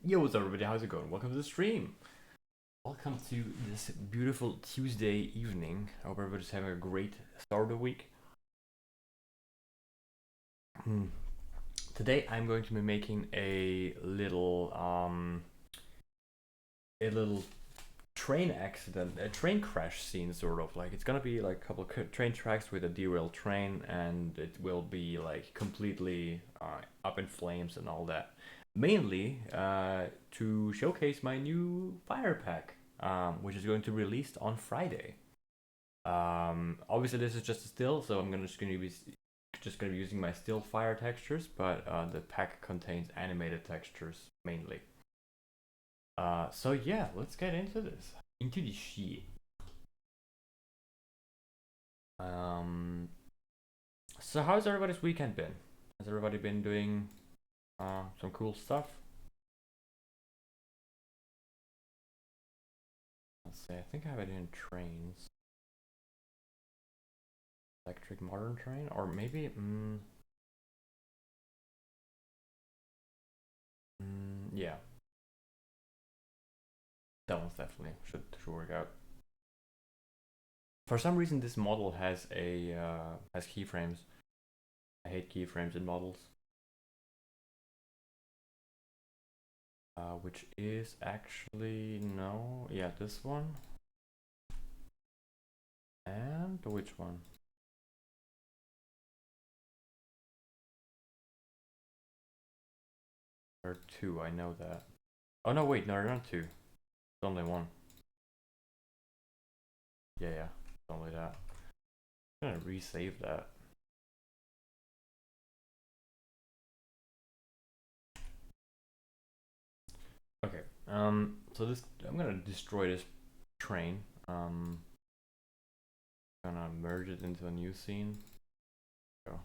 Yo, what's up, everybody? How's it going? Welcome to the stream. Welcome to this beautiful Tuesday evening. I hope everybody's having a great start of the week. Today, I'm going to be making a little train accident, a train crash scene, sort of. Like it's gonna be like a couple of train tracks with a derailed train, and it will be like completely up in flames and all that. Mainly to showcase my new fire pack, which is going to be released on Friday. Obviously, this is just a still, so I'm just gonna be using my still fire textures, but the pack contains animated textures mainly. So yeah, let's get into this. Into the shit. Um, so how's everybody's weekend been? Has everybody been doing some cool stuff? Let's see. I think I have it in trains. Electric modern train, or maybe yeah, that one's definitely should work out. For some reason, this model has keyframes. I hate keyframes in models. Which is actually no, yeah, this one and which one? There are two. I know that. Oh no, wait, no, there aren't two. It's only one. Yeah, it's only that. I'm gonna resave that. Okay. So this I'm gonna destroy this train. Gonna merge it into a new scene. Go.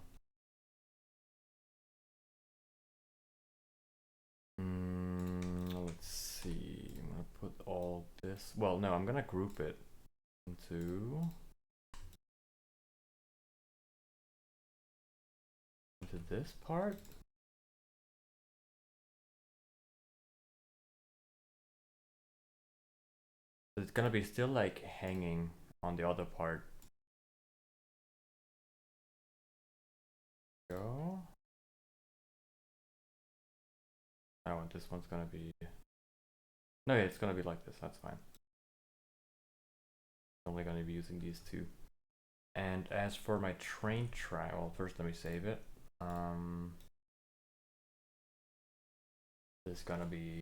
Let's see. I'm gonna put all this. Well, no, I'm gonna group it into this part. It's gonna be still like hanging on the other part. Go. Oh, and this one's gonna be. No, yeah, it's gonna be like this. That's fine. I'm only gonna be using these two. And as for my train track, well, first let me save it. This is gonna be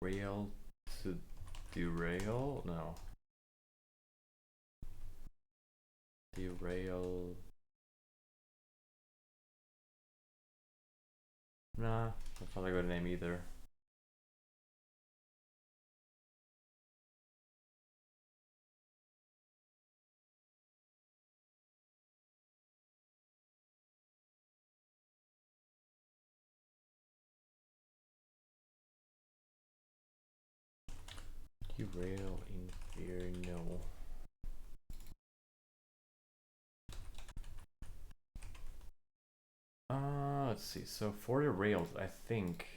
rail to derail. No. Derail. Nah, that's not a good name either. Derail Inferno. Let's see. So for the rails, I think.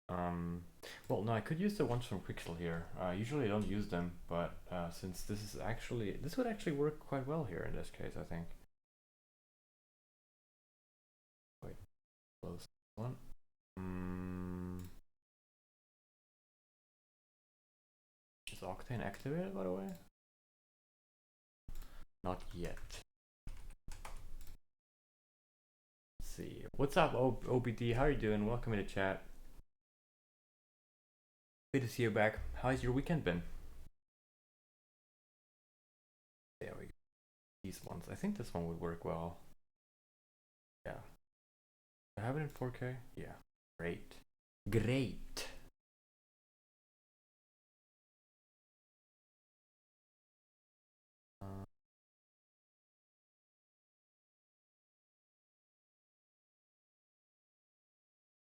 Well, no, I could use the ones from Quixel here. Usually I don't use them, but since this would actually work quite well here in this case, I think. Wait, close one. Is Octane activated, by the way? Not yet. Let's see. What's up, OBD? How are you doing? Welcome to the chat. Good to see you back. How's your weekend been? There we go. These ones. I think this one would work well. Yeah. I have it in 4K? Yeah. Great. Great.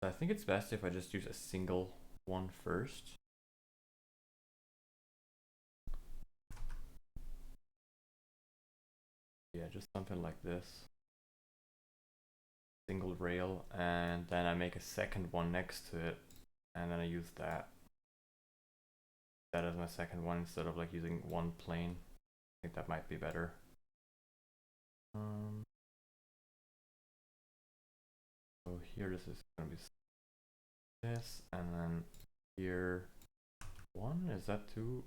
I think it's best if I just use a single one first. Yeah, just something like this. single rail, and then I make a second one next to it, and then I use that as my second one instead of like using one plane. I think that might be better. So here this is gonna be this, and then here one, is that two?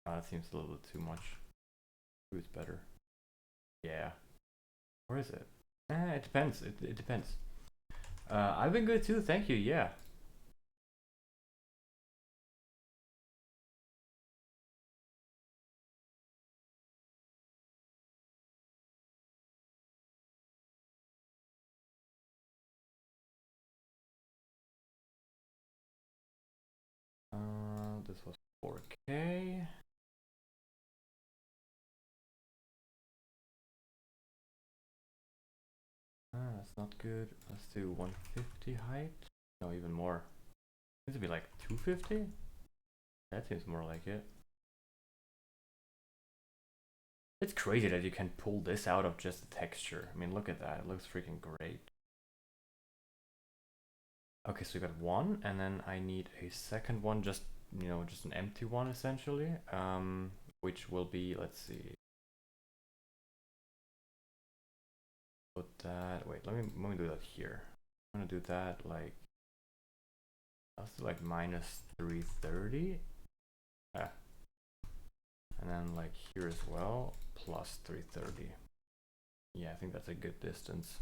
Oh, that seems a little bit too much. Two is better. Yeah. Where is it? It depends. It depends. I've been good too, thank you, yeah. This was 4K. That's not good. Let's do 150 height. No, even more. Needs to be like 250? That seems more like it. It's crazy that you can pull this out of just the texture. I mean, look at that. It looks freaking great. Okay, so we got one, and then I need a second one, just, you know, just an empty one essentially. Which will be, let's see. Put that, wait, let me do that here. I'm gonna do that like, let's do like minus 330. Yeah. And then like here as well, plus 330. Yeah, I think that's a good distance.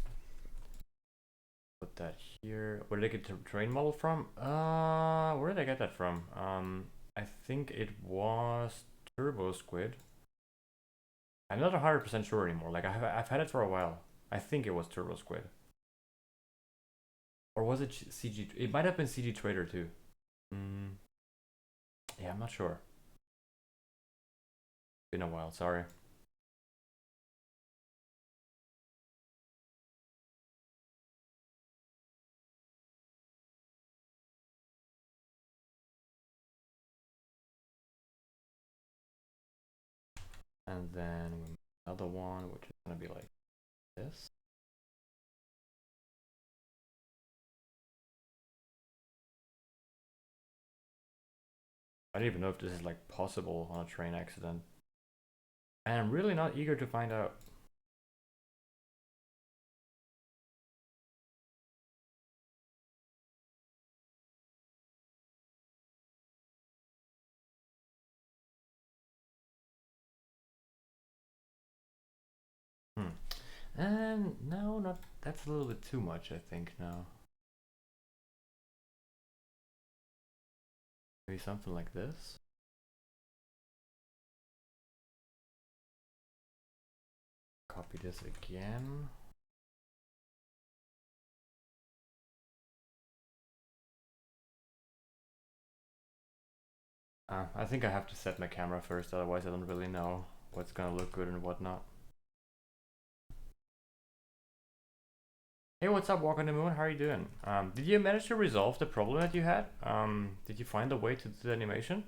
Put that here. Where did I get the terrain model from? Where did I get that from? I think it was Turbo Squid. I'm not 100% sure anymore. Like I've had it for a while. I think it was Turbo Squid. Or was it CG? It might have been CG Trader too. Yeah, I'm not sure. Been a while, sorry. And then another one, which is gonna be like this. I don't even know if this is like possible on a train accident. And I'm really not eager to find out. And no, not, that's a little bit too much, I think now. Maybe something like this. Copy this again. I think I have to set my camera first, otherwise I don't really know what's gonna look good and whatnot. Hey, what's up, Walk on the Moon? How are you doing? Did you manage to resolve the problem that you had? Did you find a way to do the animation?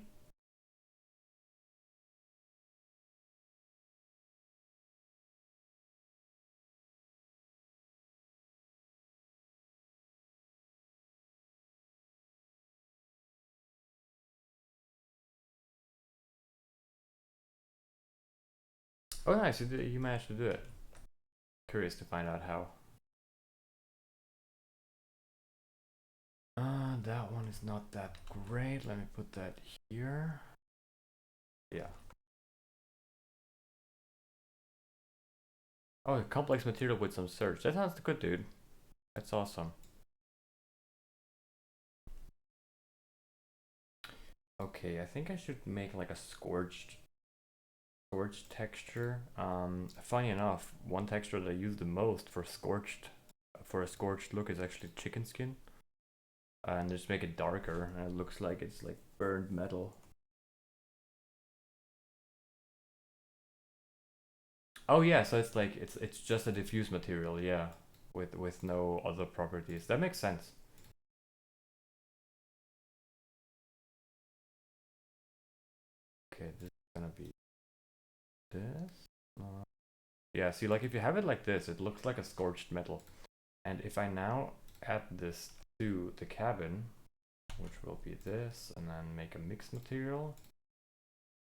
Oh, nice, you managed to do it. Curious to find out how. That one is not that great. Let me put that here. Yeah. Oh, a complex material with some search. That sounds good, dude. That's awesome. Okay, I think I should make like a scorched texture. Funny enough, one texture that I use the most for a scorched look is actually chicken skin. And just make it darker, and it looks like it's like burned metal. Oh yeah, so it's like it's just a diffuse material, yeah, with no other properties. That makes sense. Okay, this is gonna be this. Yeah, see, like if you have it like this, it looks like a scorched metal. And if I now add this to the cabin, which will be this, and then make a mixed material,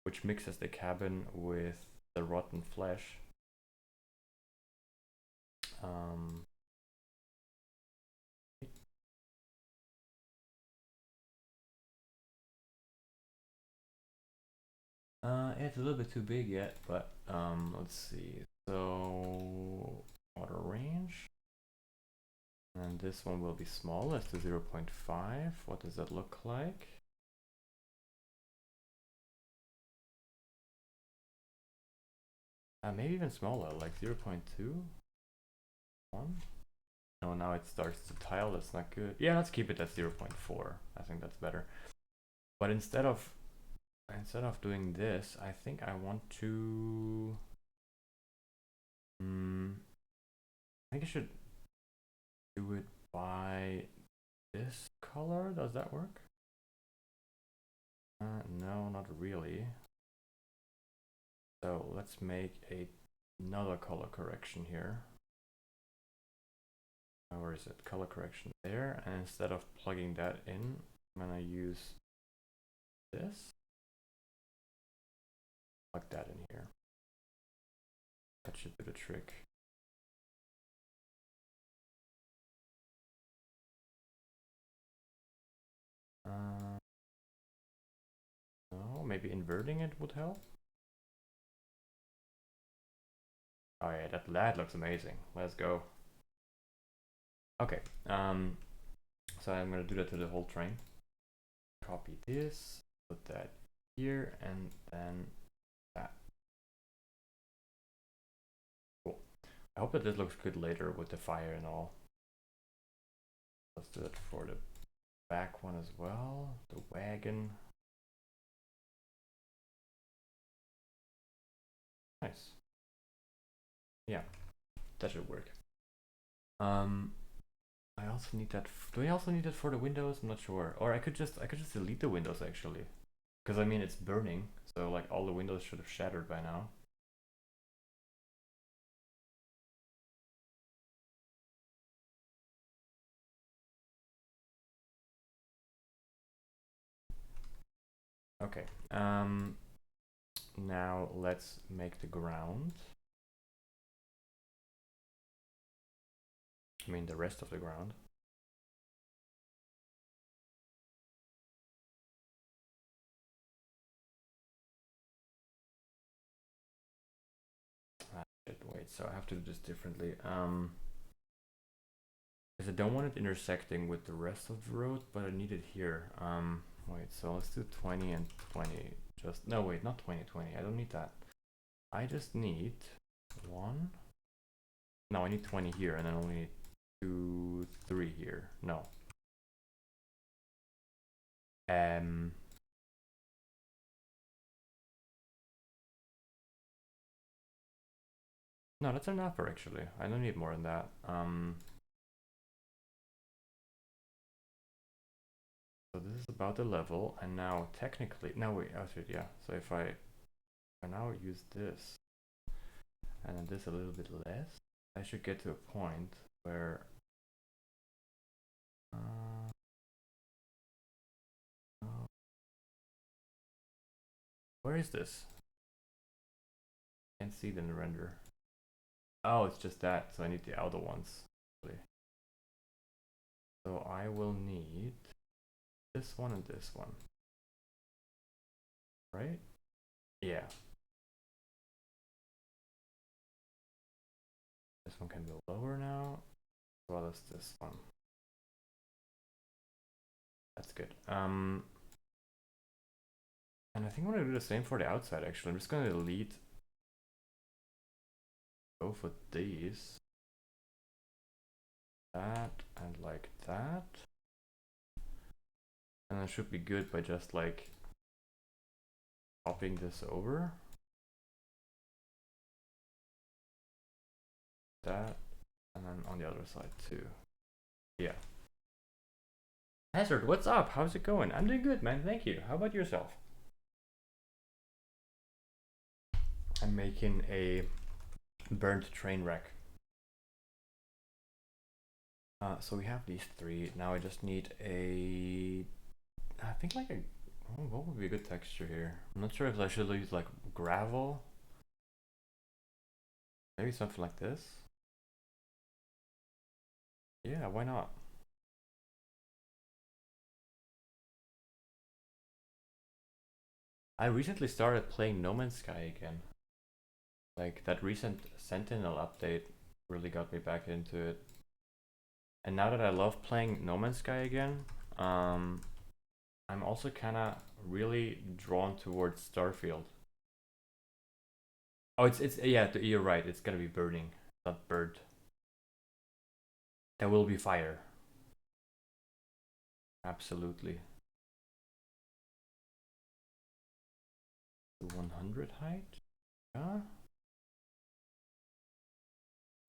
which mixes the cabin with the rotten flesh. It's a little bit too big yet, but let's see. So water range, and this one will be small. Let's do 0.5. What does that look like? Maybe even smaller, like 0.2. 1. Oh, now it starts to tile. That's not good. Yeah, let's keep it at 0.4. I think that's better. But instead of doing this, I think I want to. I think I should do it by this color. Does that work? No, not really. So let's make another color correction here. Where is it? Color correction there. And instead of plugging that in, I'm gonna use this. Plug that in here. That should do the trick. No, maybe inverting it would help. Oh yeah, that looks amazing. Let's go. Okay, so I'm gonna do that to the whole train. Copy this, put that here, and then that. Cool. I hope that this looks good later with the fire and all. Let's do it for the back one as well. The wagon. Nice. Yeah, that should work. I also need that. Do I also need that for the windows? I'm not sure. Or I could just delete the windows actually, because I mean it's burning, so like all the windows should have shattered by now. Okay. Now let's make the ground. I mean the rest of the ground. Wait, so I have to do this differently. Because I don't want it intersecting with the rest of the road, but I need it here. Wait, so let's do 20 and 20. Just no, wait, not 20, 20. I don't need that. I just need 1. No, I need 20 here, and then only need 2, 3 here. No. No, that's enough actually. I don't need more than that. So this is about the level, and now technically, now wait, actually, yeah. So if I now use this, and then this a little bit less, I should get to a point where where is this? Can't see it in the render. Oh, it's just that, so I need the outer ones. So I will need this one and this one. Right? Yeah. This one can go lower now, as well as this one. That's good. And I think I'm gonna do the same for the outside actually. I'm just gonna delete both of these. That and like that. And I should be good by just like copying this over. That, and then on the other side too. Yeah. Hazard, what's up? How's it going? I'm doing good, man. Thank you. How about yourself? I'm making a burnt train wreck. So we have these three. Now I just need a, I think like a, oh, what would be a good texture here? I'm not sure if I should use like gravel. Maybe something like this. Yeah, why not? I recently started playing No Man's Sky again. Like that recent Sentinel update really got me back into it. And now that I love playing No Man's Sky again, I'm also kind of really drawn towards Starfield. Oh, it's yeah, you're right. It's gonna be burning, not bird. There will be fire. Absolutely. 100 height. Yeah.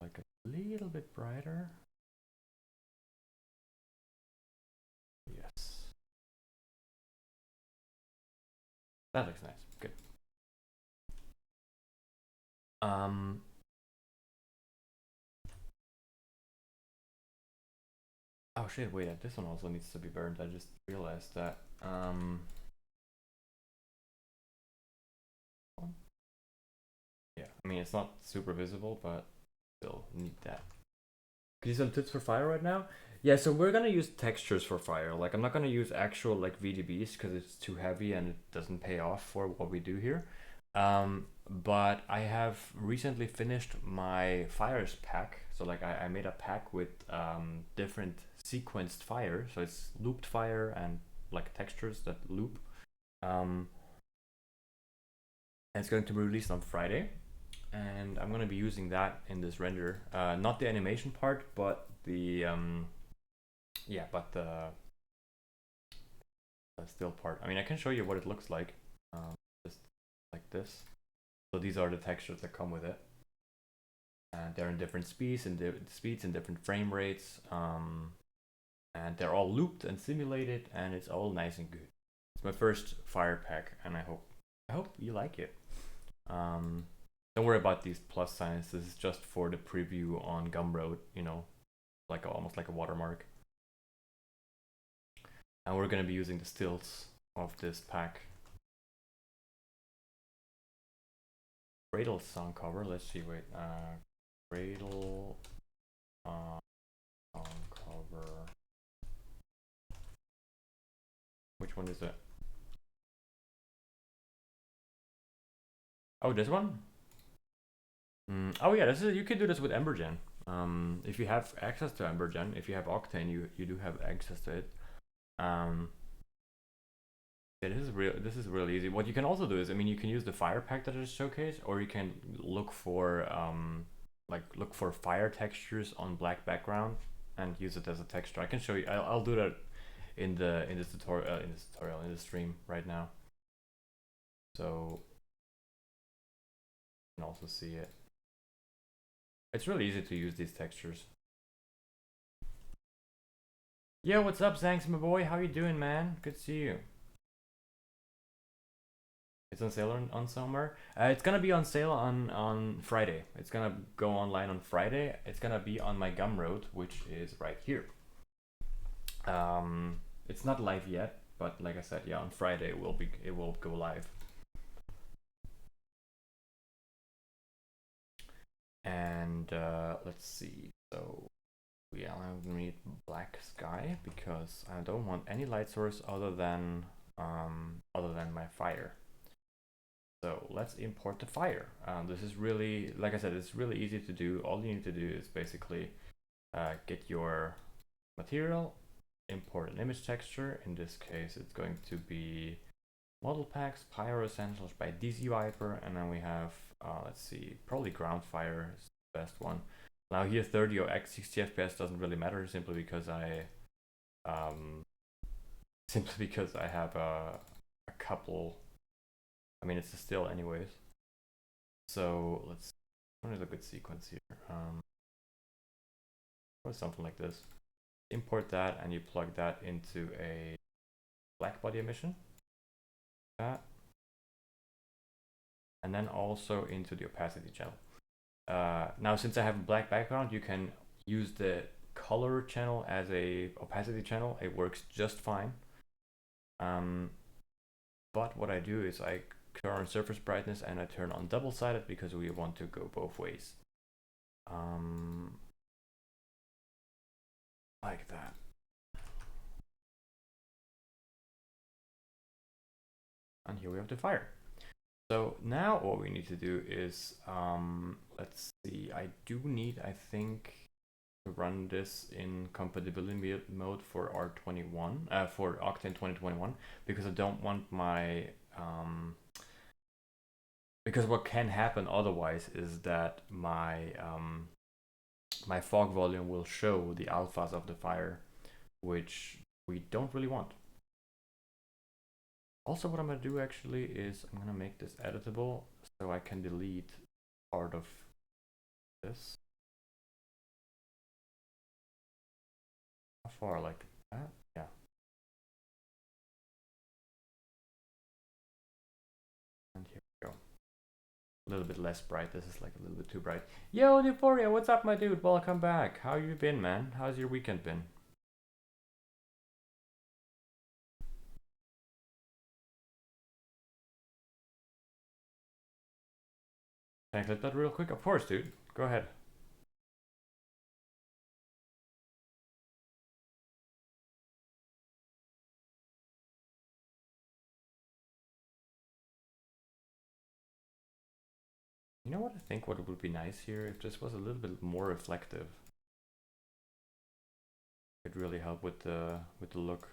Like a little bit brighter. Yes. That looks nice. Good. Um. Oh shit! Wait, this one also needs to be burned. I just realized that. Yeah. I mean, it's not super visible, but still need that. Can you some tips for fire right now? Yeah, so we're gonna use textures for fire. Like I'm not gonna use actual like VDBs because it's too heavy and it doesn't pay off for what we do here. But I have recently finished my fires pack. So like I made a pack with different sequenced fire. So it's looped fire and like textures that loop. And it's going to be released on Friday. And I'm gonna be using that in this render. Not the animation part, but the yeah, but the still part. I mean, I can show you what it looks like, just like this. So these are the textures that come with it, and they're in different speeds and different frame rates, and they're all looped and simulated, and it's all nice and good. It's my first fire pack, and I hope you like it. Don't worry about these plus signs. This is just for the preview on Gumroad, you know, like almost like a watermark. And we're gonna be using the stills of this pack. Cradle song cover. Let's see. Wait. Cradle song cover. Which one is it? Oh, this one. Oh yeah, this is. You can do this with Embergen. If you have access to Embergen, if you have Octane, you do have access to it. Yeah, this is really easy. What you can also do is, I mean, you can use the fire pack that I just showcased, or you can look for look for fire textures on black background and use it as a texture. I can show you. I'll do that in this tutorial in the stream right now. So you can also see it. It's really easy to use these textures. Yo, what's up, Zanks, my boy? How you doing, man? Good to see you. It's on sale on somewhere. It's gonna be on sale on Friday. It's gonna go online on Friday. It's gonna be on my Gumroad, which is right here. It's not live yet, but like I said, yeah, on Friday it will go live. And let's see. So yeah, I need black sky because I don't want any light source other than my fire. So let's import the fire. This is really, like I said, it's really easy to do. All you need to do is basically get your material, import an image texture. In this case, it's going to be model packs, Pyro Essentials by TheDizzyViper, and then we have, let's see, probably ground fire is the best one. Now here 30 or 60 FPS doesn't really matter, simply because I have a couple. I mean, it's a still anyways. So let's. What is a good sequence here? Or something like this. Import that, and you plug that into a black body emission. That. And then also into the opacity channel. Now, since I have a black background, you can use the color channel as a opacity channel, it works just fine. But what I do is I turn on surface brightness and I turn on double-sided because we want to go both ways. Like that. And here we have the fire. So now what we need to do is, let's see, I do need, I think, to run this in compatibility mode for R21, for Octane 2021, because I don't want my, because what can happen otherwise is that my, my fog volume will show the alphas of the fire, which we don't really want. Also, what I'm going to do actually is I'm going to make this editable so I can delete part of this. How far, like that? Yeah. And here we go. A little bit less bright. This is like a little bit too bright. Yo, Euphoria, what's up, my dude? Welcome back. How you been, man? How's your weekend been? Can I clip that real quick? Of course, dude. Go ahead. You know what I think what would be nice here if this was a little bit more reflective. It'd really help with the look.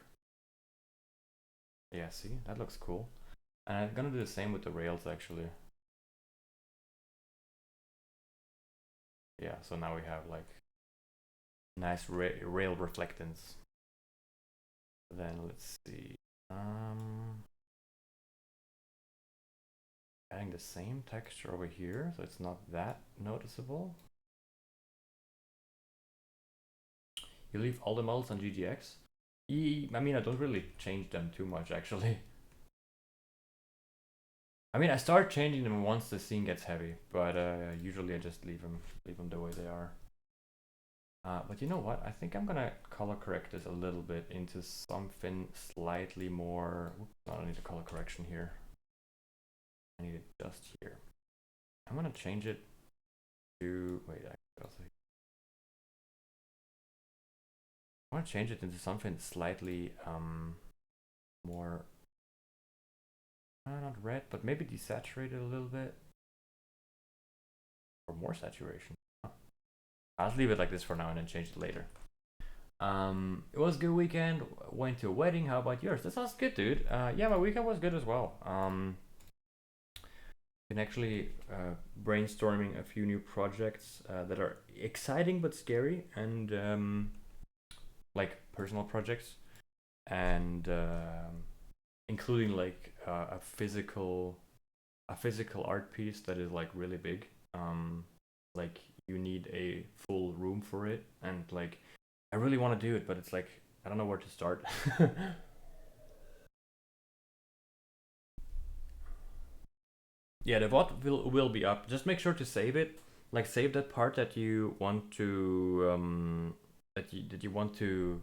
Yeah, see, that looks cool. And I'm gonna do the same with the rails actually. Yeah, so now we have like nice rail reflectance. Then let's see. Adding the same texture over here, so it's not that noticeable. You leave all the models on GGX? I mean, I don't really change them too much actually. I mean, I start changing them once the scene gets heavy, but usually I just leave them the way they are. But you know what? I think I'm gonna color correct this a little bit into something slightly more. Oops, I don't need a color correction here. I need it just here. I'm gonna change it to wait. I want to change it into something slightly more. Not red, but maybe desaturated a little bit, or more saturation. I'll leave it like this for now and then change it later. It was a good weekend. Went to a wedding. How about yours? That sounds good, dude. Yeah, my weekend was good as well. Been actually brainstorming a few new projects that are exciting but scary, and like personal projects, and including like a physical art piece that is like really big. Like you need a full room for it, and like I really want to do it, but it's like I don't know where to start. Yeah, the VOD will be up. Just make sure to save it. Like save that part that you want to that you want to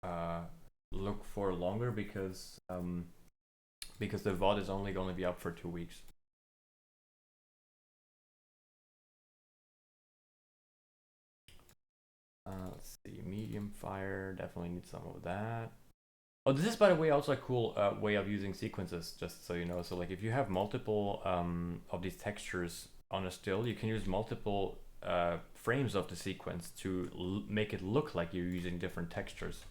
uh, look for longer because the VOD is only going to be up for 2 weeks. Let's see, medium fire, definitely need some of that. Oh, this is by the way also a cool way of using sequences, just so you know. So like if you have multiple of these textures on a still, you can use multiple frames of the sequence to make it look like you're using different textures.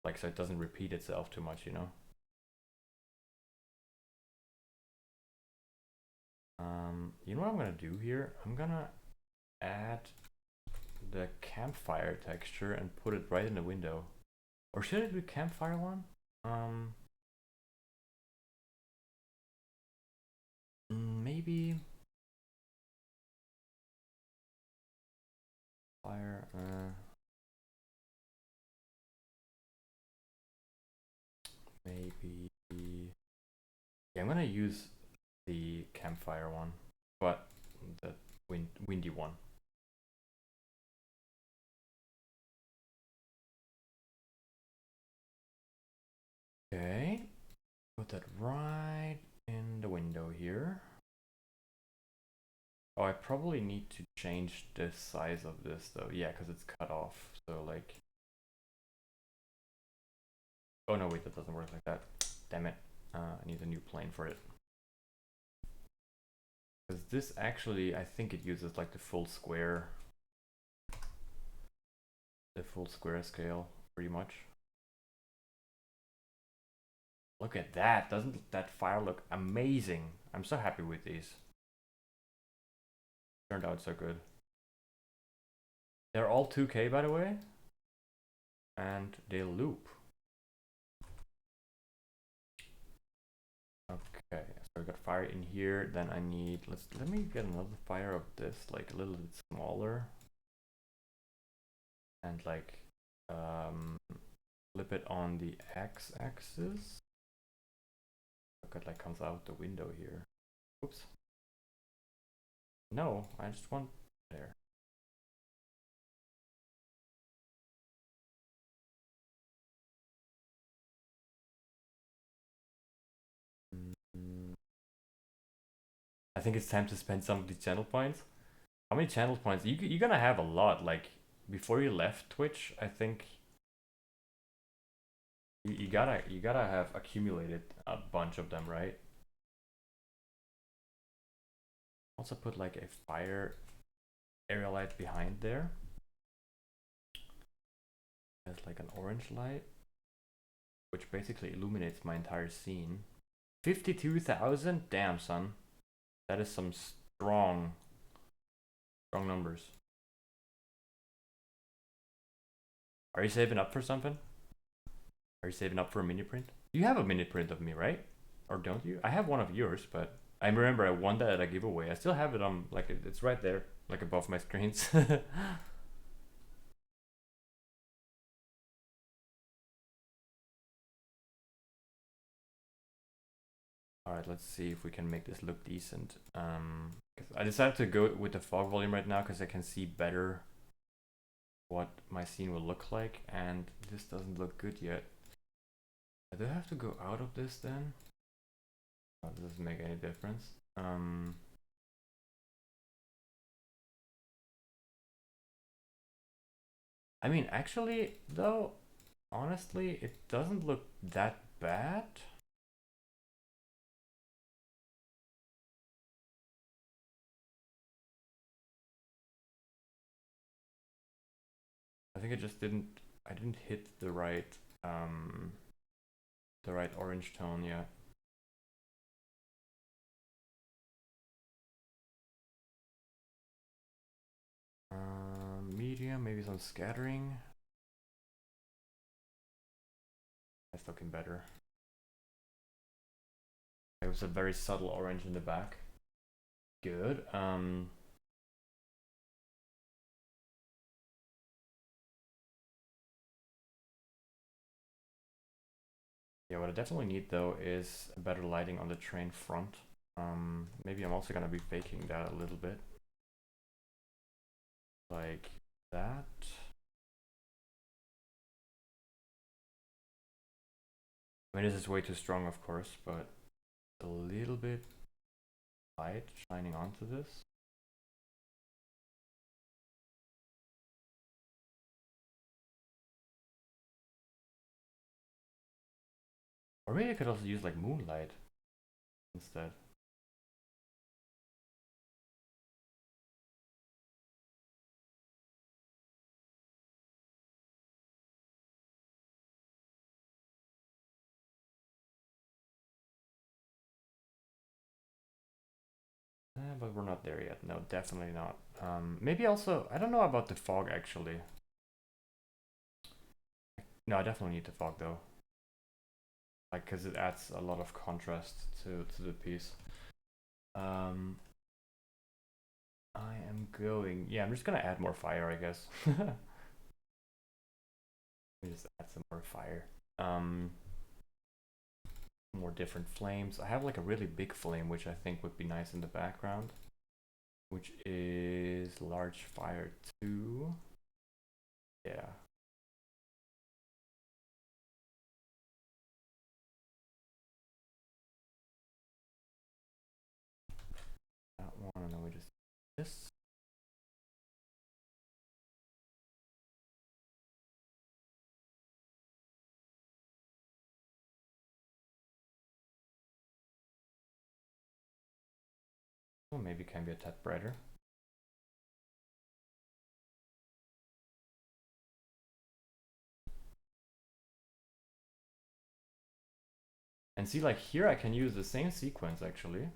Like so it doesn't repeat itself too much, you know? You know what I'm gonna do here? I'm gonna add the campfire texture and put it right in the window. Or should I do campfire one? Maybe fire. Maybe. Yeah, I'm gonna use the campfire one, but the windy one. Okay, put that right in the window here. Oh, I probably need to change the size of this though. Yeah, because it's cut off. So like, oh no, wait, that doesn't work like that. Damn it. I need a new plane for it. Because this actually, I think it uses like the full square scale, pretty much. Look at that. Doesn't that fire look amazing? I'm so happy with these. Turned out so good. They're all 2K, by the way. And they loop. Okay, so we got fire in here. Then I need, let me get another fire of this, like a little bit smaller. And like, flip it on the x-axis. Look, it like comes out the window here. Oops. No, I just want there. I think it's time to spend some of the channel points. How many channel points? You're gonna have a lot. Like before you left Twitch, I think you gotta have accumulated a bunch of them, right? Also put like a fire area light behind there. Has like an orange light, which basically illuminates my entire scene. 52,000? Damn, son. That is some strong numbers. Are you saving up for something? Are you saving up for a mini print? You have a mini print of me, right? Or don't you? I have one of yours, but I remember I won that at a giveaway. I still have it on, like, it's right there, like above my screens. Alright, let's see if we can make this look decent. I decided to go with the fog volume right now because I can see better what my scene will look like, and this doesn't look good yet. Do I have to go out of this then? Oh, it doesn't make any difference. I mean, actually, though, honestly, it doesn't look that bad. I think I didn't hit the right orange tone yet. Medium, maybe some scattering. That's looking better. It was a very subtle orange in the back. Good. Yeah, what I definitely need though is better lighting on the train front. Maybe I'm also gonna be faking that a little bit. Like that. I mean, this is way too strong, of course, but a little bit light shining onto this. Or maybe I could also use like moonlight instead. But we're not there yet. No, definitely not. Maybe also, I don't know about the fog actually. No, I definitely need the fog though. Like, cause it adds a lot of contrast to the piece. I am going. Yeah, I'm just gonna add more fire, I guess. Let me just add some more fire. More different flames. I have like a really big flame, which I think would be nice in the background, which is large fire 2. Yeah. this. Oh, maybe can be a tad brighter. And see, like here I can use the same sequence actually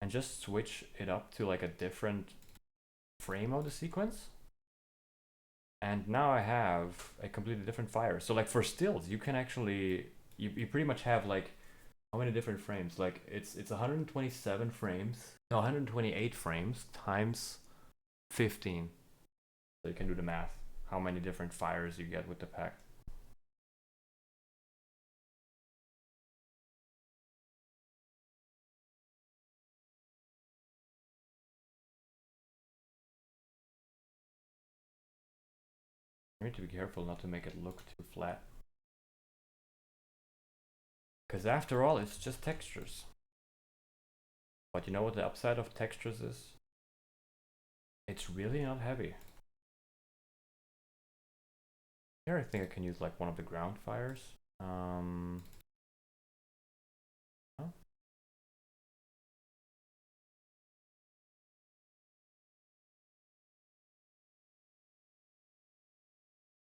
and just switch it up to like a different frame of the sequence. And now I have a completely different fire. So like for stills, you can actually, you pretty much have like, how many different frames? Like it's 127 frames, no, 128 frames times 15. So you can do the math, how many different fires you get with the pack. You need to be careful not to make it look too flat. Because after all, it's just textures. But you know what the upside of textures is? It's really not heavy. Here I think I can use like one of the ground fires. Oh.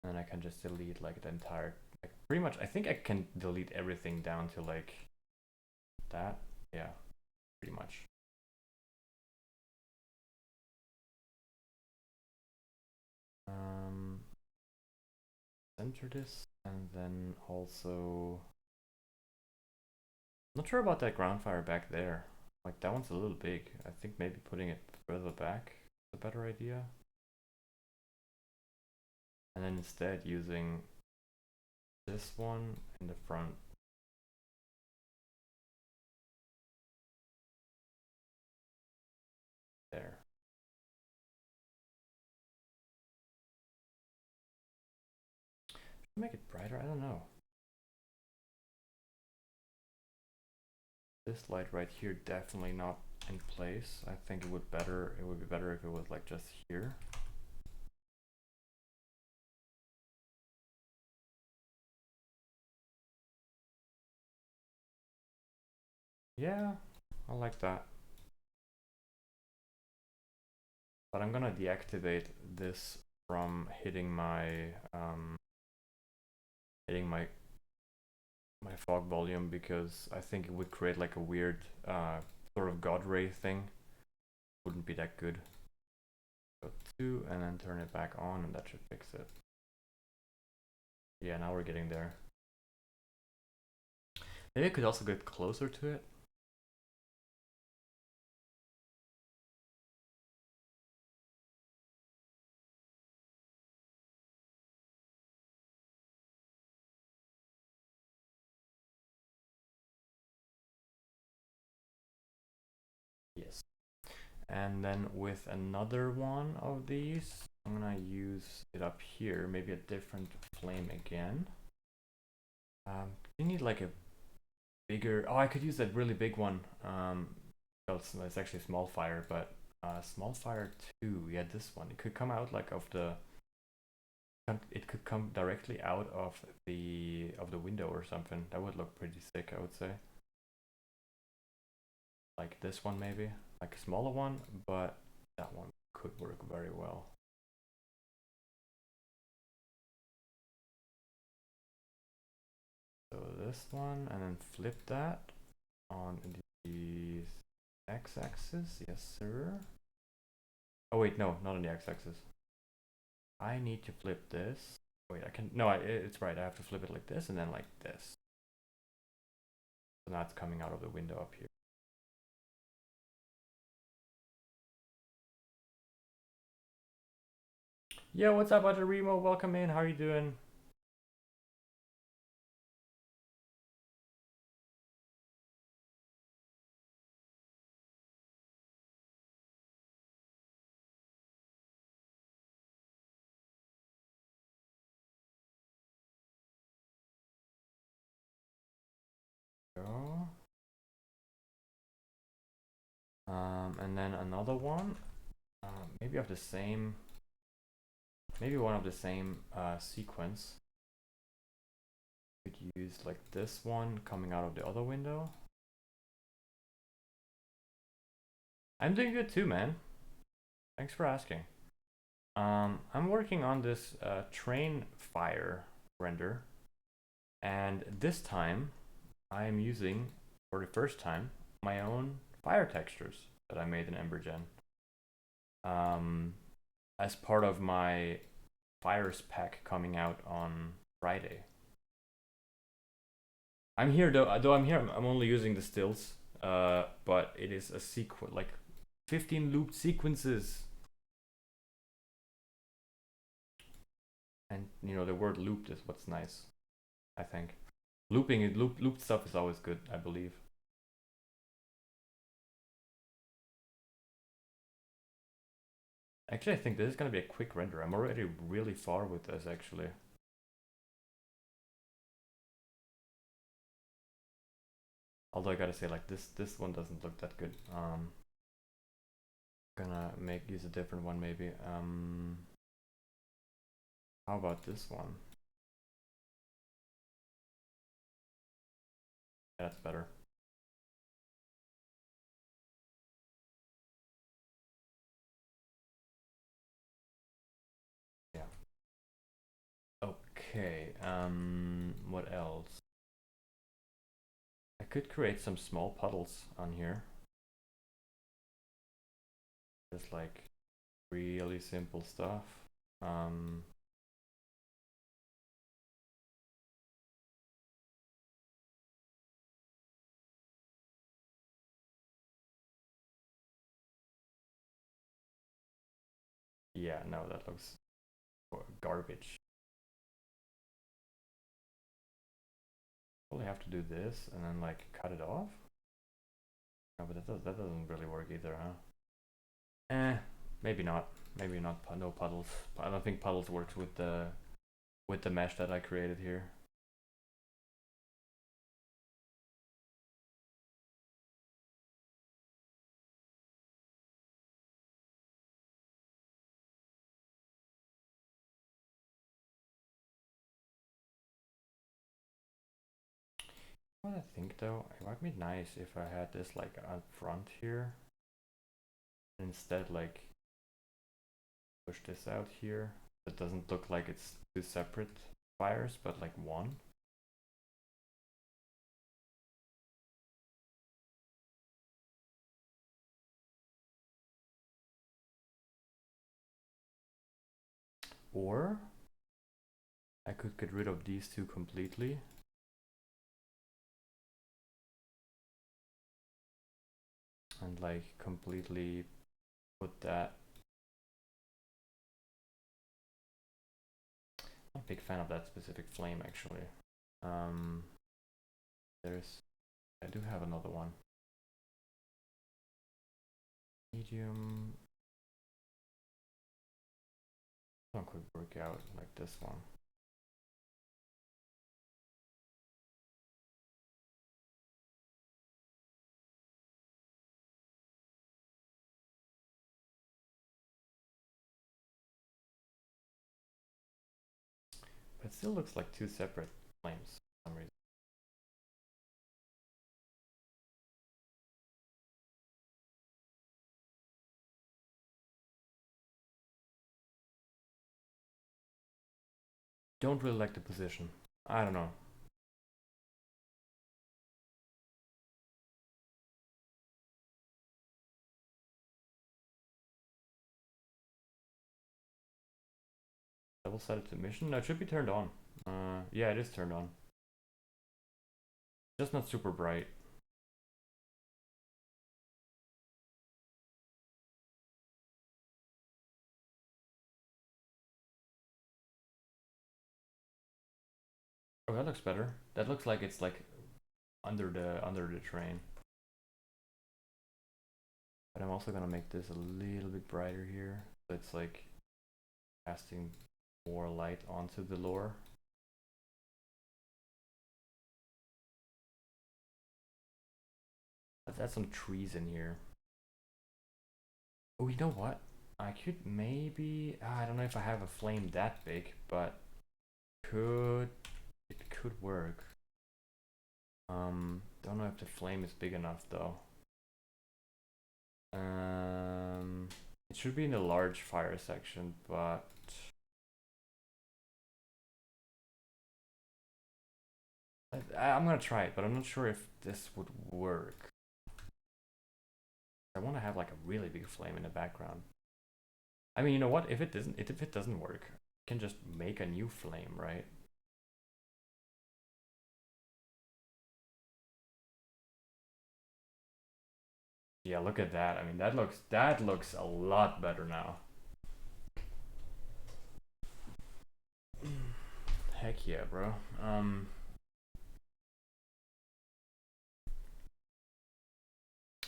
And I can just delete like the entire, like pretty much, I think I can delete everything down to like that. Yeah, pretty much. Center this, and then also, not sure about that ground fire back there. Like that one's a little big. I think maybe putting it further back is a better idea. And then instead using this one in the front. There. Should I make it brighter? I don't know. This light right here definitely not in place. I think it would be better if it was like just here. Yeah, I like that. But I'm gonna deactivate this from hitting my my fog volume, because I think it would create like a weird sort of god ray thing. Wouldn't be that good. Go 2 and then turn it back on, and that should fix it. Yeah, now we're getting there. Maybe I could also get closer to it. Yes. And then with another one of these, I'm gonna use it up here, maybe a different flame again. You need like a bigger, oh, I could use that really big one. Well, it's actually small fire, but small fire 2, yeah, this one. It could come out like of the, it could come directly out of the window or something. That would look pretty sick, I would say. Like this one maybe, like a smaller one, but that one could work very well. So this one, and then flip that on the x-axis. Yes, sir. Oh wait, no, not on the x-axis. I need to flip this. Wait, I can, no, it's right. I have to flip it like this and then like this. So now it's coming out of the window up here. Yo, what's up, Remo? Welcome in. How are you doing? Go. And then another one, maybe of the same, maybe one of the same sequence. Could use like this one coming out of the other window. I'm doing good too, man. Thanks for asking. I'm working on this train fire render, and this time I am using, for the first time, my own fire textures that I made in Embergen. As part of my fires pack coming out on Friday. I'm here though I'm here. I'm only using the stills, but it is a sequence, like 15 looped sequences. And you know, the word looped is what's nice, I think. Looped stuff is always good, I believe. Actually, I think this is gonna be a quick render. I'm already really far with this, actually. Although I gotta say, like this one doesn't look that good. Gonna use a different one maybe. How about this one? Yeah, that's better. Yeah. Okay. What else? I could create some small puddles on here. Just like really simple stuff. Yeah, no, that looks garbage. Probably have to do this and then like cut it off. No, but that doesn't really work either, huh? Maybe not. Maybe not. No puddles. I don't think puddles works with the mesh that I created here. What I think though, it might be nice if I had this like up front here. Instead, like push this out here. It doesn't look like it's two separate fires, but like one. Or I could get rid of these two completely. And like completely put that. I'm a big fan of that specific flame actually. I do have another one. Medium. One could work out like this one. But it still looks like two separate flames for some reason. Don't really like the position. I don't know. Double set it to mission? No, it should be turned on. Yeah, it is turned on. Just not super bright. Oh, that looks better. That looks like it's like under the train. But I'm also gonna make this a little bit brighter here. So it's like casting more light onto the lore. Let's add some trees in here. Oh, you know what? I could maybe, I don't know if I have a flame that big, but could it could work. Don't know if the flame is big enough though. It should be in the large fire section, but I'm gonna try it, but I'm not sure if this would work. I want to have like a really big flame in the background. I mean, you know what? If it doesn't work, I can just make a new flame, right? Yeah, look at that. I mean, that looks a lot better now. Heck yeah, bro.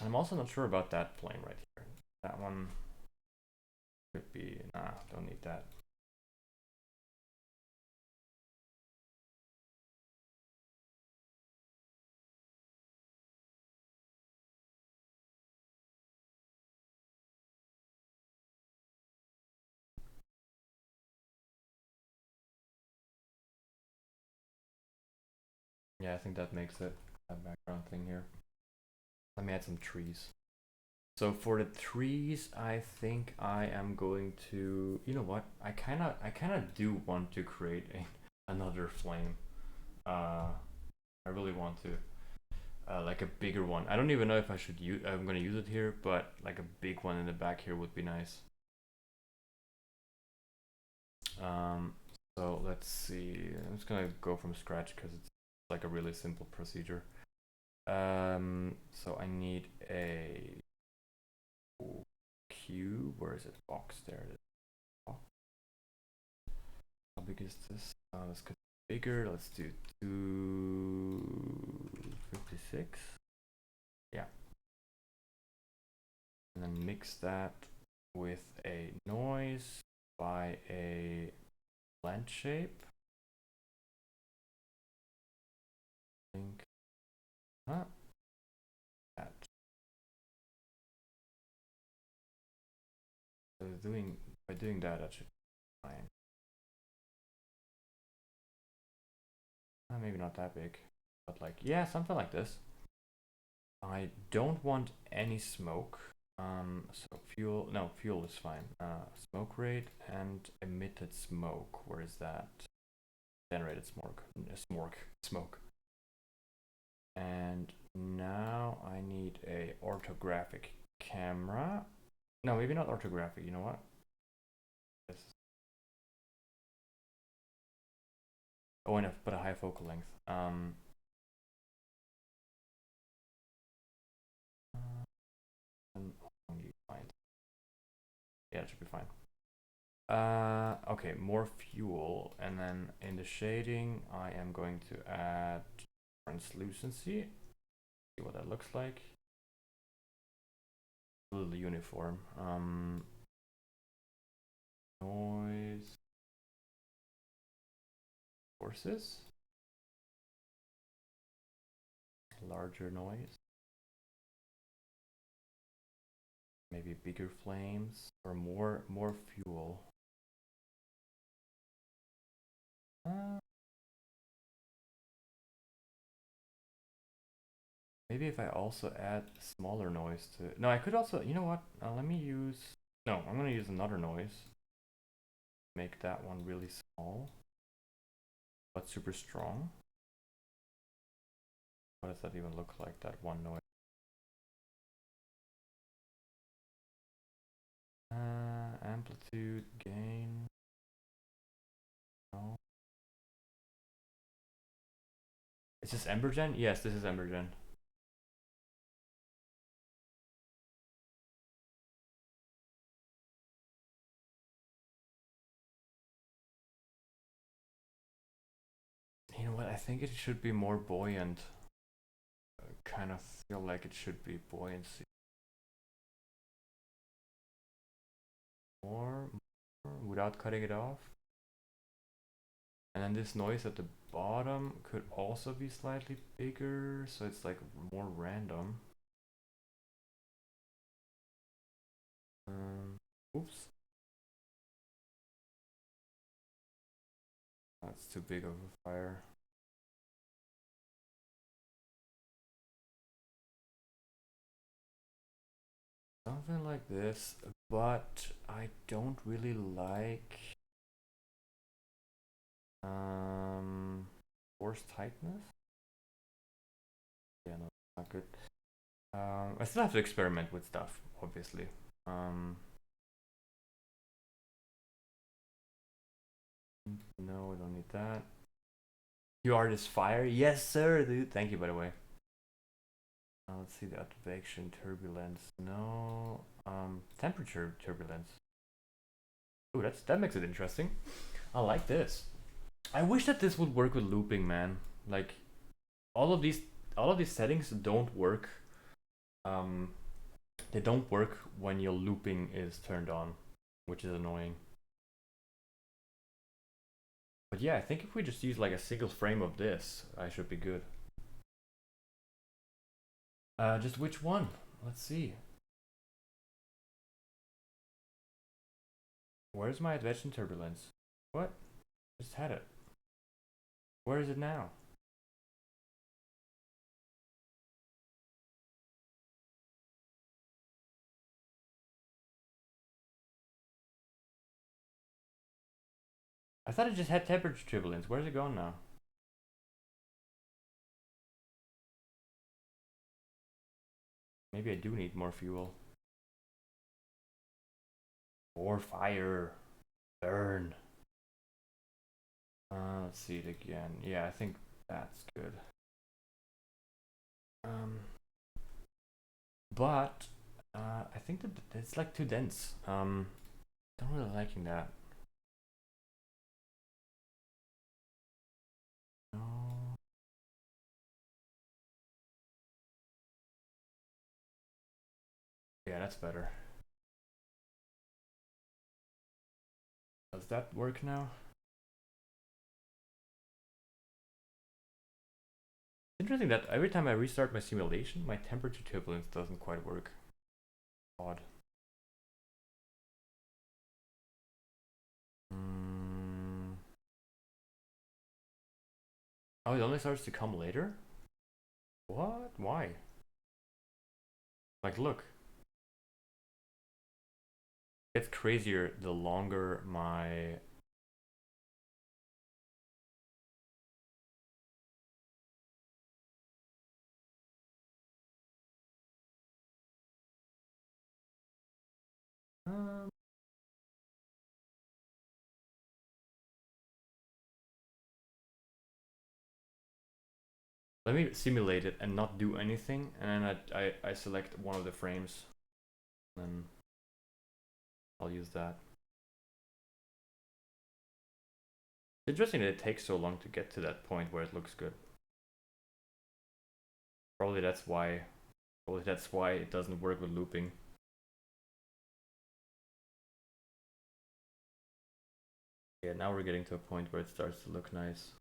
I'm also not sure about that flame right here. That one could be, nah, don't need that. Yeah, I think that makes it, that background thing here. Let me add some trees. So for the trees, I think I am going to, you know what? I kinda do want to create another flame. I really want to, like a bigger one. I don't even know if I should use. I'm gonna use it here, but like a big one in the back here would be nice. Um, so let's see. I'm just gonna go from scratch because it's like a really simple procedure. So I need a cube. Where is it? Box. There it is. How big is this? This could be bigger. Let's do 256. Yeah. And then mix that with a noise by a blend shape. I think. Huh? That. So by doing that, that should be fine. Maybe not that big, but like, yeah, something like this. I don't want any smoke. So fuel, no, fuel is fine. Smoke rate and emitted smoke. Where is that? Generated smoke. And now I need a orthographic camera. No, maybe not orthographic. You know what? This. Oh, and but a high focal length. Yeah, it should be fine. Okay, more fuel, and then in the shading, I am going to add translucency. See what that looks like. A little uniform. Noise. Forces. Larger noise. Maybe bigger flames or more fuel. Maybe if I also add smaller noise to it. No, I could also, you know what? Let me use, no, I'm gonna use another noise. Make that one really small, but super strong. What does that even look like, that one noise? Amplitude, gain. No. Is this Embergen? Yes, this is Embergen. You know what? I think it should be more buoyant. I kind of feel like it should be buoyancy. More without cutting it off. And then this noise at the bottom could also be slightly bigger, so it's like more random. Oops. That's too big of a fire. Something like this, but I don't really like force tightness. Yeah, no, not good. I still have to experiment with stuff, obviously. No, we don't need that. You are this fire? Yes, sir, dude. Thank you, by the way. Let's see the advection turbulence. No. Temperature turbulence. Ooh, that makes it interesting. I like this. I wish that this would work with looping, man. Like all of these settings don't work. Um, they don't work when your looping is turned on, which is annoying. But yeah, I think if we just use like a single frame of this, I should be good. Just which one? Let's see. Where's my adventure turbulence? What? Just had it. Where is it now? I thought it just had temperature turbulence. Where's it gone now? Maybe I do need more fuel. More fire. Burn. Let's see it again. Yeah, I think that's good. But I think that it's like too dense. Don't really liking that. No. Yeah, that's better. Does that work now? Interesting that every time I restart my simulation, my temperature turbulence doesn't quite work. Odd. Oh, it only starts to come later? What? Why? Like, look. It gets crazier the longer my... Um, Let me simulate it and not do anything, and then I select one of the frames, and then I'll use that. It's interesting that it takes so long to get to that point where it looks good. Probably that's why. Probably that's why it doesn't work with looping. Yeah, now we're getting to a point where it starts to look nice.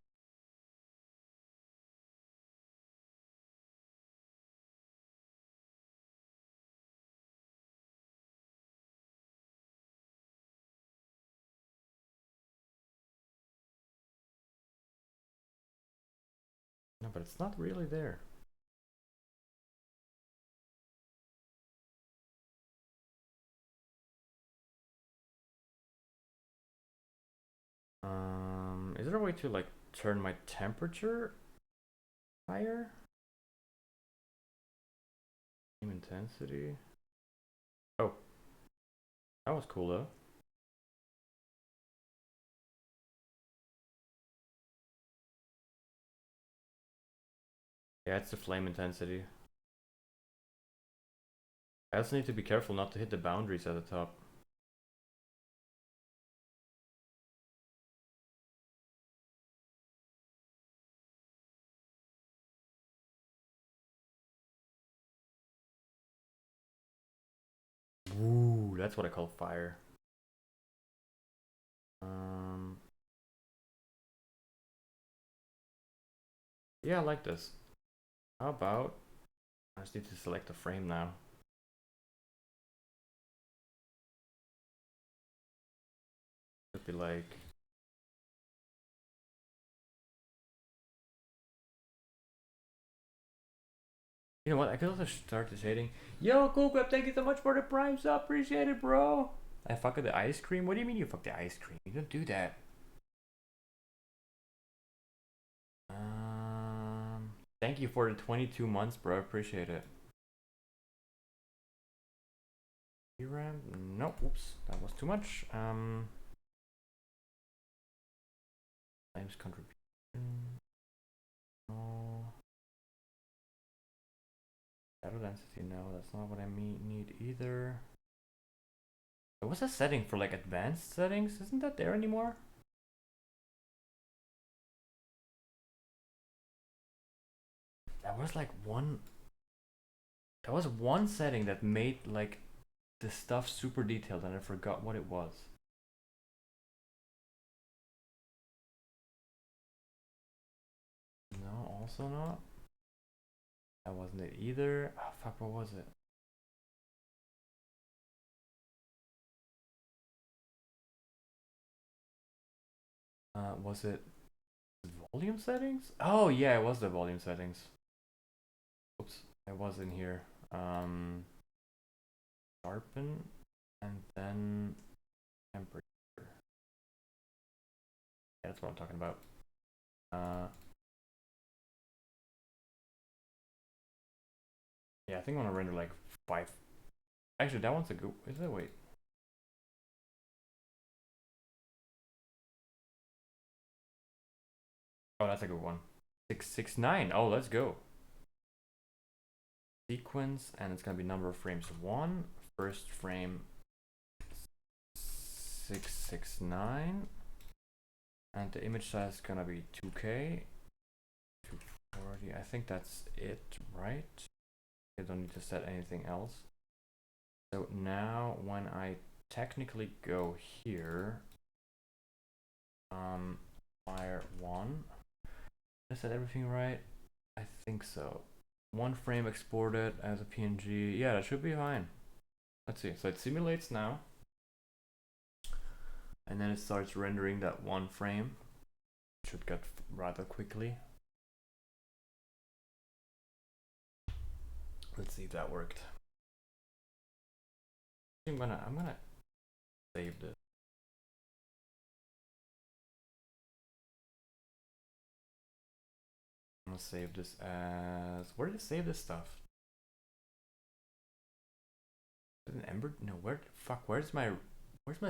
No, but it's not really there. Is there a way to like turn my temperature higher? Flame intensity. Oh, that was cool though. Yeah, it's the flame intensity. I also need to be careful not to hit the boundaries at the top. Ooh, that's what I call fire. Yeah, I like this. How about I just need to select a frame now. like... You know what? I could also start the shading. Yo, Cool Crab, thank you so much for the prime sub. Appreciate it, bro. I fucked the ice cream? What do you mean you fucked the ice cream? You don't do that. Thank you for the 22 months, bro. Appreciate it. VRAM? No, oops. That was too much. Times contribution. No. Shadow density, no, that's not what I need either. What's the setting for like advanced settings? Isn't that there anymore? There was like one. There was one setting that made like the stuff super detailed, and I forgot what it was. No, also not. That wasn't it either. Oh, fuck, what was it? Was it volume settings? Oh yeah, it was the volume settings. Oops, it was in here. Sharpen, and then temperature. Yeah, that's what I'm talking about. Yeah, I think I want to render like 5. Actually, that one's a good. Is it? Wait. Oh, that's a good one. 669. Oh, let's go. Sequence, and it's gonna be number of frames 1. First frame 669, and the image size is gonna be 2K. 240. I think that's it, right? I don't need to set anything else. So now when I technically go here, fire 1. Did I set everything right? I think so. 1 frame exported as a PNG. Yeah, that should be fine. Let's see. So it simulates now. And then it starts rendering that 1 frame. It should get rather quickly. Let's see if that worked. I'm gonna save this. I'm gonna save this as... Where did it save this stuff? Is it an Ember? No, where... Fuck, where's my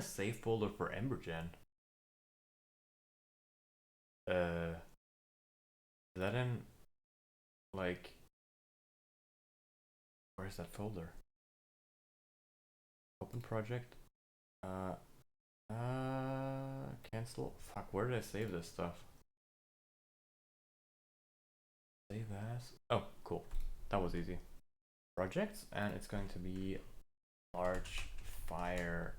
save folder for Embergen? Is that in... Like... Where's that folder? Open project. Cancel. Fuck, where did I save this stuff? Save as. Oh, cool. That was easy. Projects, and it's going to be large fire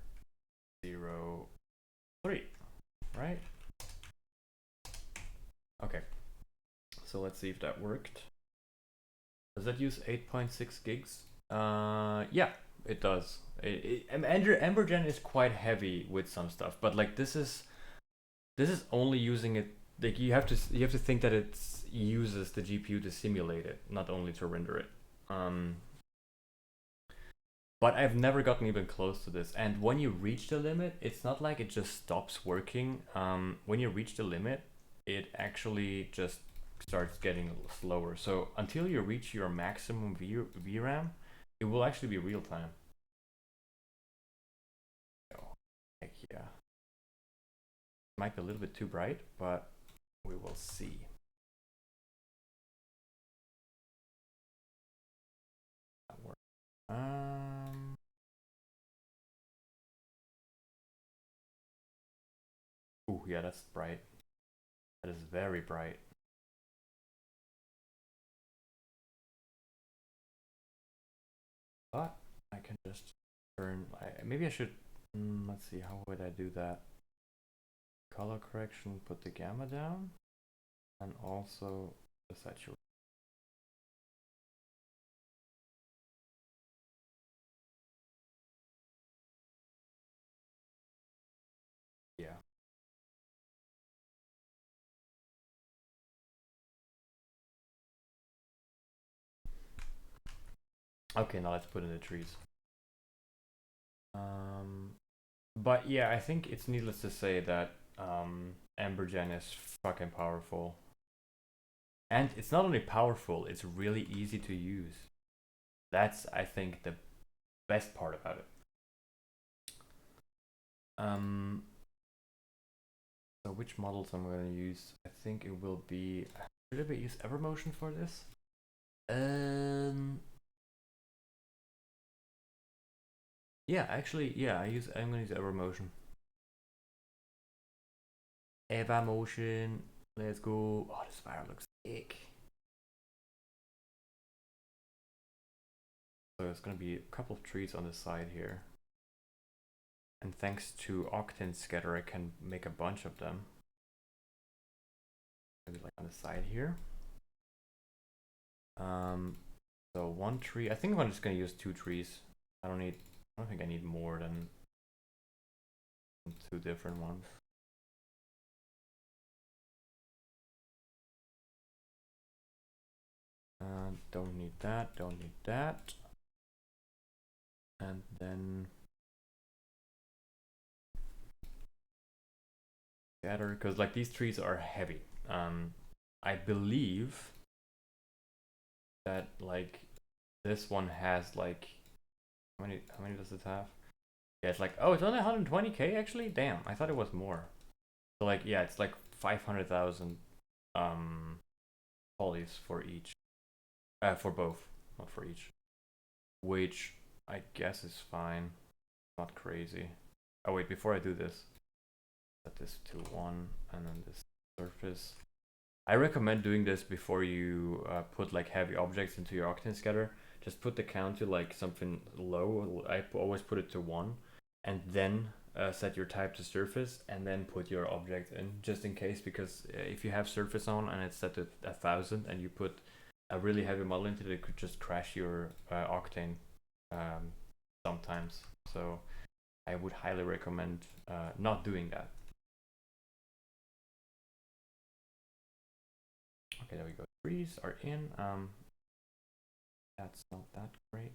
03, right? Okay. So let's see if that worked. Does that use 8.6 gigs? Yeah, it does. Embergen is quite heavy with some stuff, but like this is only using it. Like you have to think that it uses the GPU to simulate it, not only to render it. But I've never gotten even close to this. And when you reach the limit, it's not like it just stops working. When you reach the limit, it actually just starts getting slower. So until you reach your maximum VRAM, it will actually be real time. Oh, heck yeah. Might be a little bit too bright, but we will see. That works. Ooh, yeah, that's bright. That is very bright. But I can just turn. Maybe I should. Let's see. How would I do that? Color correction. Put the gamma down, and also the saturation. Yeah. Okay, now let's put in the trees. But yeah, I think it's needless to say that Embergen is fucking powerful. And it's not only powerful, it's really easy to use. That's, I think, the best part about it. So which models I'm going to use? I think it will be... Should I use Evermotion for this? Yeah, actually, yeah, I'm gonna use Evermotion. Evermotion. Let's go. Oh, this fire looks sick. So it's gonna be a couple of trees on the side here. And thanks to Octane Scatter, I can make a bunch of them. Maybe like on the side here. So one tree. I think I'm just gonna use 2 trees. I don't think I need more than 2 different ones. Don't need that, don't need that. And then scatter, because like these trees are heavy. I believe that like this one has like how many does it have? Yeah, it's like, oh, it's only 120k actually. Damn, I thought it was more. So like, yeah, it's like 500,000 polys for each. For both, not for each. Which I guess is fine. Not crazy. Oh wait, before I do this, set this to 1 and then this surface. I recommend doing this before you put like heavy objects into your Octane Scatter. Just put the count to like something low. I always put it to 1, and then set your type to surface, and then put your object in, just in case. Because if you have surface on and it's set to 1,000, and you put a really heavy model into it, it could just crash your Octane sometimes. So I would highly recommend not doing that. Okay, there we go. Trees are in. That's not that great.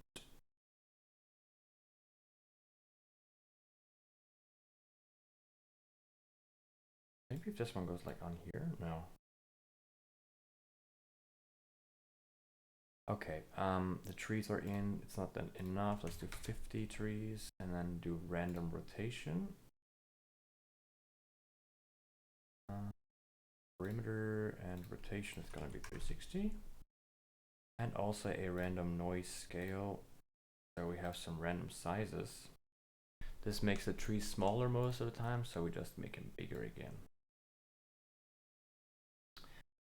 Maybe if this one goes like on here? No. Okay, the trees are in. It's not then enough. Let's do 50 trees and then do random rotation. Perimeter and rotation is gonna be 360. And also a random noise scale. So we have some random sizes. This makes the tree smaller most of the time, so we just make him bigger again.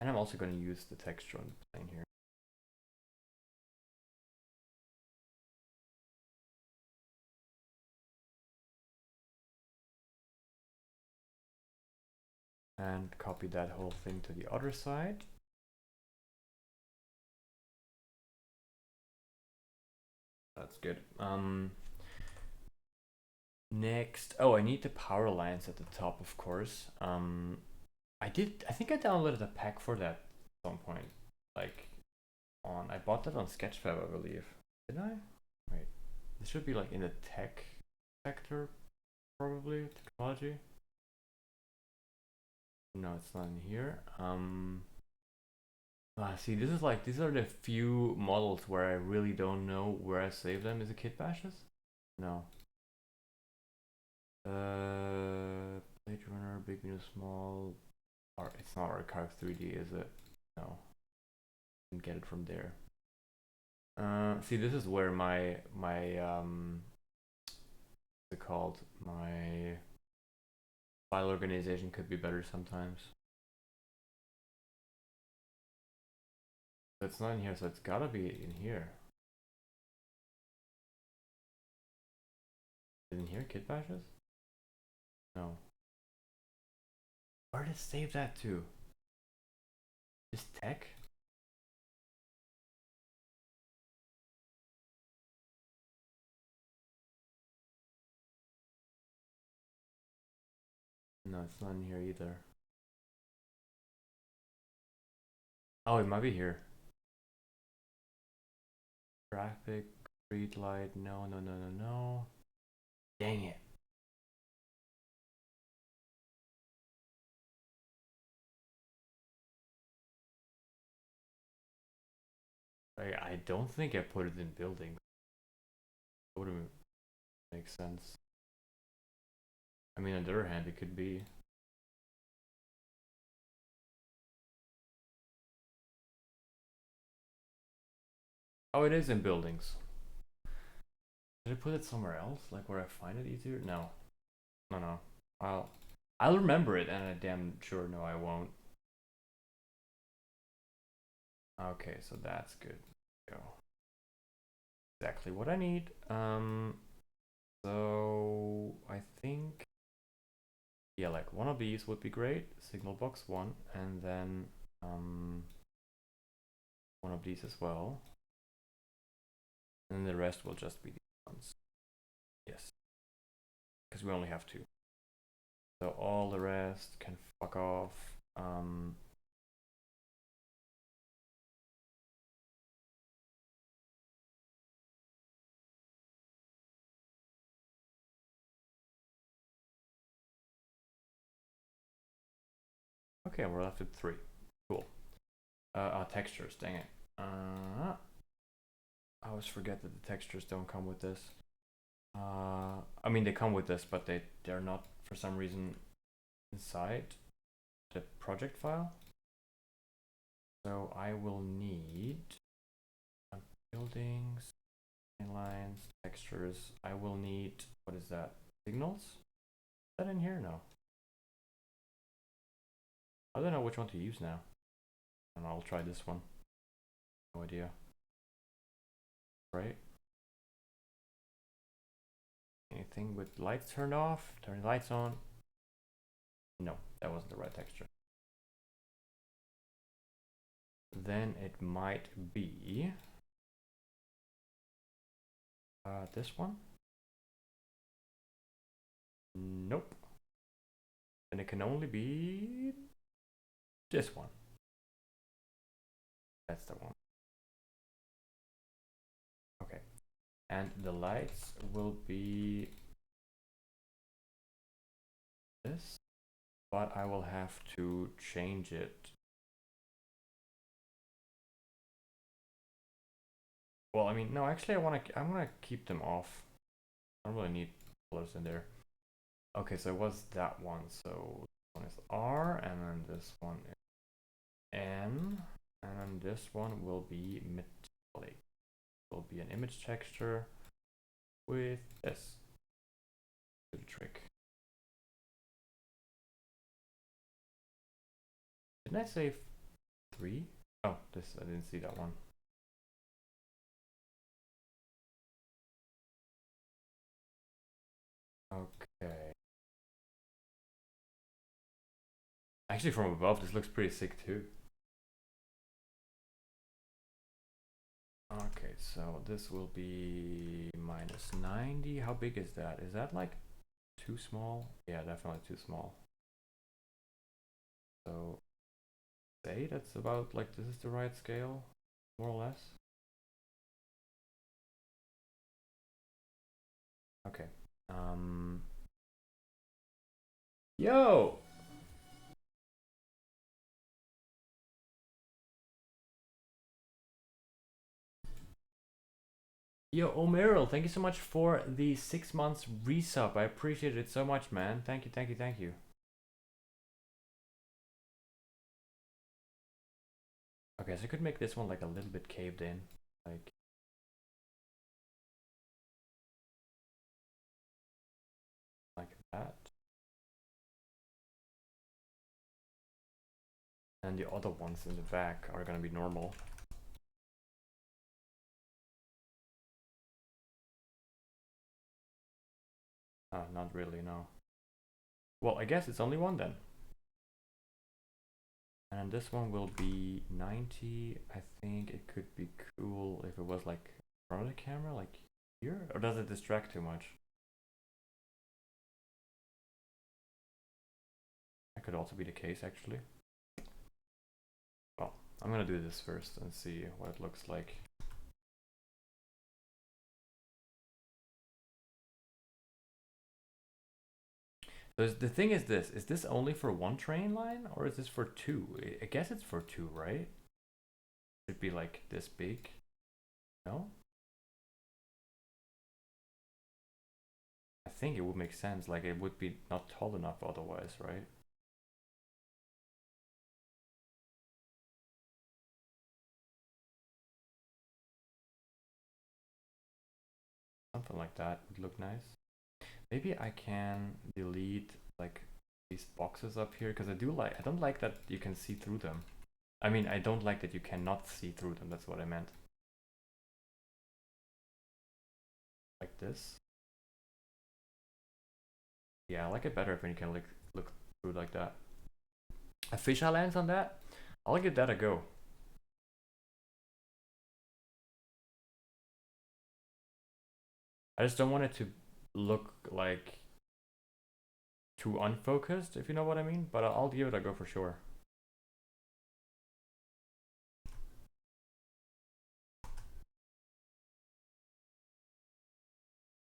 And I'm also going to use the texture on the plane here. And copy that whole thing to the other side. That's good. Next, oh, I need the power lines at the top, of course. I think I downloaded a pack for that at some point. Like, I bought that on Sketchfab, I believe. Did I? Wait, this should be like in the tech sector, probably, technology. No, it's not in here. See, this is like, these are the few models where I really don't know where I save them. Is it Kit Bashes? No. Blade Runner, big, medium, small. Or it's not Archive 3D, is it? No. Didn't get it from there. See, this is where my what's it called? My file organization could be better sometimes. It's not in here, so it's gotta be in here. Is it in here, Kit Bashes? No. Where did it save that to? Is tech? No, it's not in here either. Oh, it might be here. Graphic Street light, no, no, no, no, no. Dang it. I don't think I put it in building. That wouldn't make sense. I mean, on the other hand, it could be. Oh, it is in buildings. Did I put it somewhere else? Like where I find it easier? No. No, no. I'll remember it, and I damn sure no, I won't. Okay, so that's good. Go. Exactly what I need. So I think, yeah, like one of these would be great. Signal box one, and then one of these as well. And the rest will just be these ones. Yes, because we only have two. So all the rest can fuck off. Okay, we're left with three. Cool. Textures, dang it. I always forget that the textures don't come with this. I mean, they come with this, but they're not, for some reason, inside the project file. So I will need buildings, lines, textures. I will need, what is that? Signals? Is that in here? No. I don't know which one to use now. And I'll try this one. No idea. Right? Anything with lights turned off? Turn lights on? No, that wasn't the right texture. Then it might be this one. Nope. Then it can only be this one. That's the one. Okay. And the lights will be this, but I will have to change it. Well, I mean, no, actually I want to keep them off. I don't really need colors in there. Okay, so it was that one. So this one is R, and then this one is N, and then this one will be metallic. It will be an image texture with this. Do the trick. Didn't I say 3? Oh, this, I didn't see that one. Okay. Actually, from above, this looks pretty sick too. Okay, so this will be -90. How big is that? Is that like too small? Yeah, definitely too small. So say that's about like, this is the right scale, more or less. Okay. Yo! Yo, Omeral, thank you so much for the 6 months resub. I appreciate it so much, man. Thank you, thank you, thank you. Okay, so I could make this one like a little bit caved in. Like that. And the other ones in the back are gonna be normal. Not really, no. Well, I guess it's only one then. And this one will be 90. I think it could be cool if it was like in front of the camera, like here. Or does it distract too much? That could also be the case, actually. Well, I'm gonna do this first and see what it looks like. The thing is this only for one train line or is this for two? I guess it's for two, right? Should be like this big. No? I think it would make sense, like it would be not tall enough otherwise, right? Something like that would look nice. Maybe I can delete like these boxes up here because I don't like that you can see through them. I mean, I don't like that you cannot see through them. That's what I meant. Like this. Yeah, I like it better when you can look through like that. A fisheye lens on that? I'll give that a go. I just don't want it to look like too unfocused, if you know what I mean. But I'll give it a go for sure.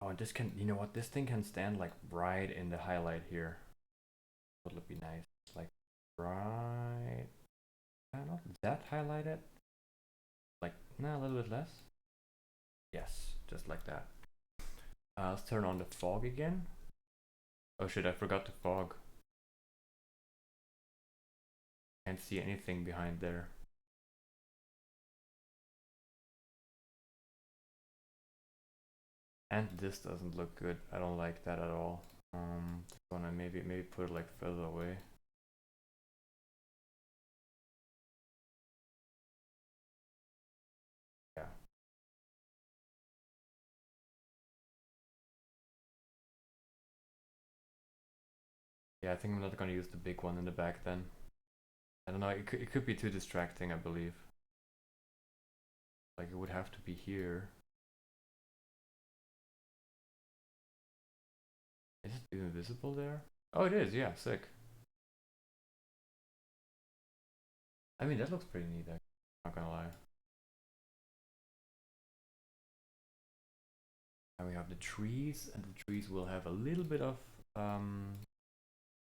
Oh, and this can, you know what? This thing can stand like right in the highlight here. That would be nice. Like right, not that highlighted. Like, no, a little bit less. Yes, just like that. Let's turn on the fog again. Oh shit, I forgot the fog. Can't see anything behind there. And this doesn't look good. I don't like that at all. Just wanna maybe put it like further away. Yeah. Yeah, I think I'm not gonna use the big one in the back then. I don't know, it could be too distracting, I believe. Like it would have to be here. Is it even visible there? Oh, it is, yeah, sick. I mean, that looks pretty neat, I'm not gonna lie. And we have the trees, and the trees will have a little bit of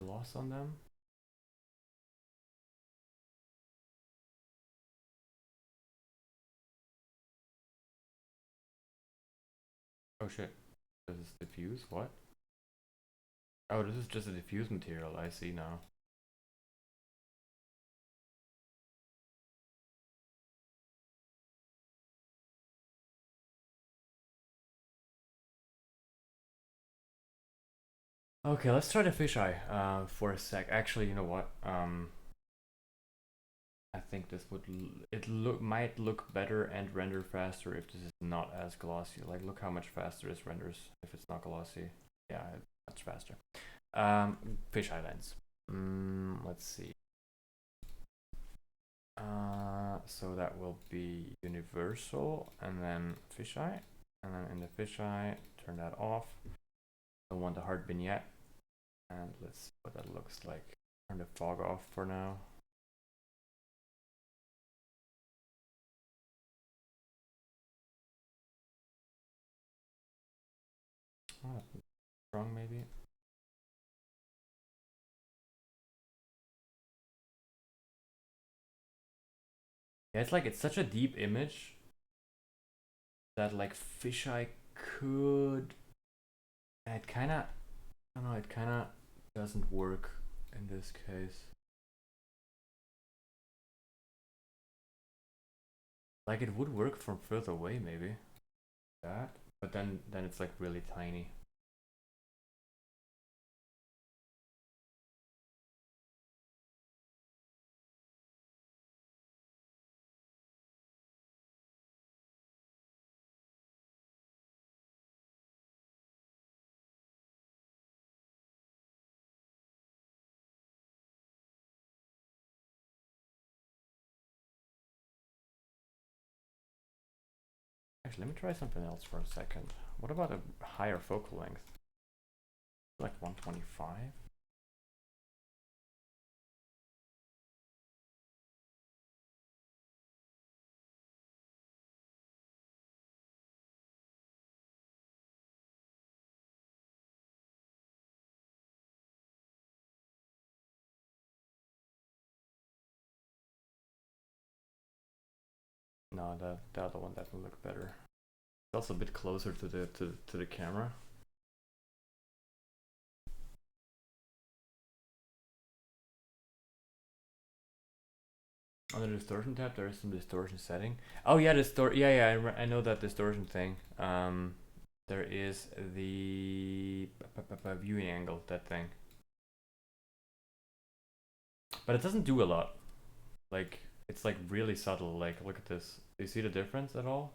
gloss on them. Oh shit, this is diffuse, what? Oh, this is just a diffuse material, I see now. Okay, let's try the fisheye for a sec. Actually, you know what? I think this would might look better and render faster if this is not as glossy. Like, look how much faster this renders if it's not glossy. Yeah, much faster. Fisheye lens. Let's see. So that will be universal and then fisheye, and then in the fisheye, turn that off. Don't want the hard vignette, and let's see what that looks like. Turn the fog off for now. Oh, strong maybe. Yeah, it's like it's such a deep image that like fisheye could. It kind of, I don't know. It kind of doesn't work in this case. Like it would work from further away maybe. That, but then it's like really tiny. Actually, let me try something else for a second. What about a higher focal length? Like 125? No, the other one that will look better. It's also a bit closer to the camera. On the distortion tab, there is some distortion setting. Oh yeah, I know that distortion thing. There is the viewing angle, that thing. But it doesn't do a lot. Like, it's like really subtle. Like, look at this. Do you see the difference at all?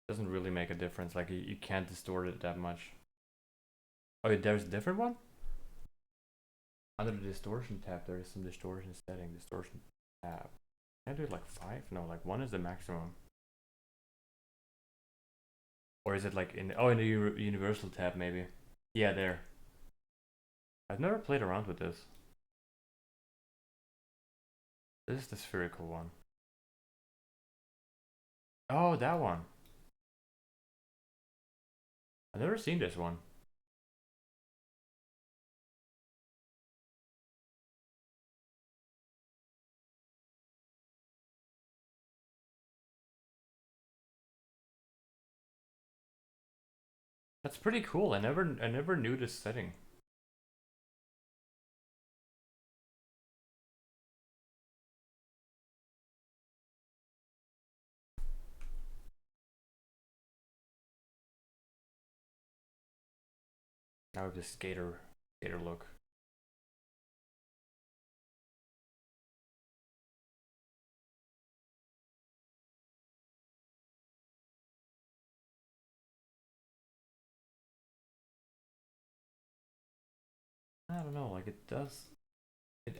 Doesn't really make a difference. Like, you can't distort it that much. Oh, there's a different one? Under the distortion tab, there is some distortion setting. Distortion tab. Can I do it like 5? No, like 1 is the maximum. Or is it like in the universal tab maybe? Yeah, there. I've never played around with this. This is the spherical one. Oh, that one. I've never seen this one. That's pretty cool. I never knew this setting. Now with the skater look. I don't know, like it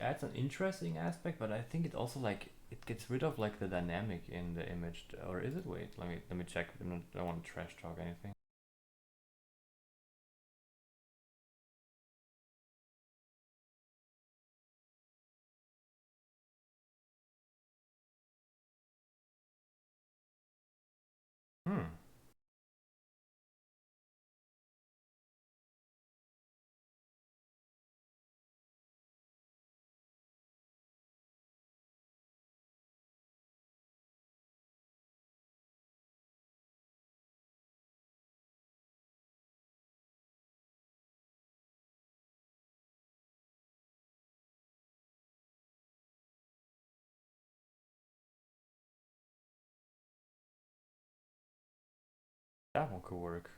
adds an interesting aspect, but I think it also like it gets rid of like the dynamic in the image. Or is it? Wait, let me check. I don't want to trash talk anything. Hmm. That one could work.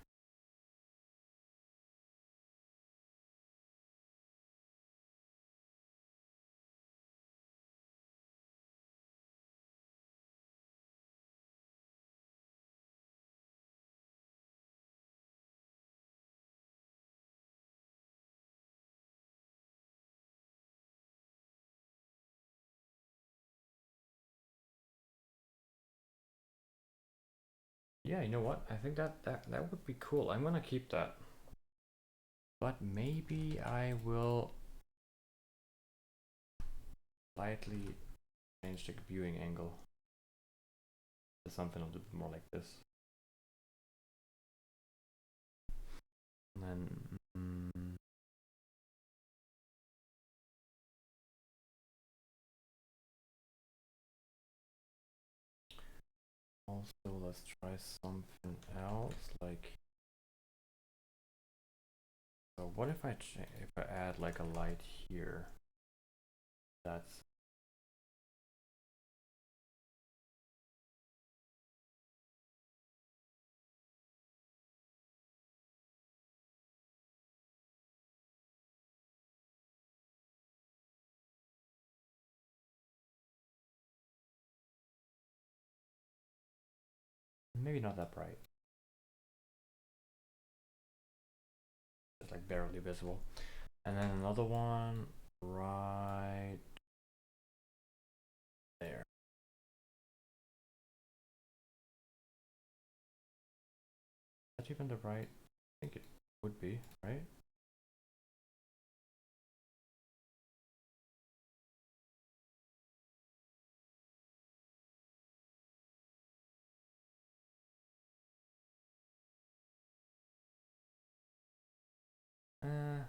Yeah, you know what? I think that would be cool. I'm gonna keep that. But maybe I will slightly change the viewing angle to something a little bit more like this. And then also let's try something else. Like, so what if I add like a light here? That's maybe not that bright. It's like barely visible. And then another one right there. Is that even the right? I think it would be, right? Uh,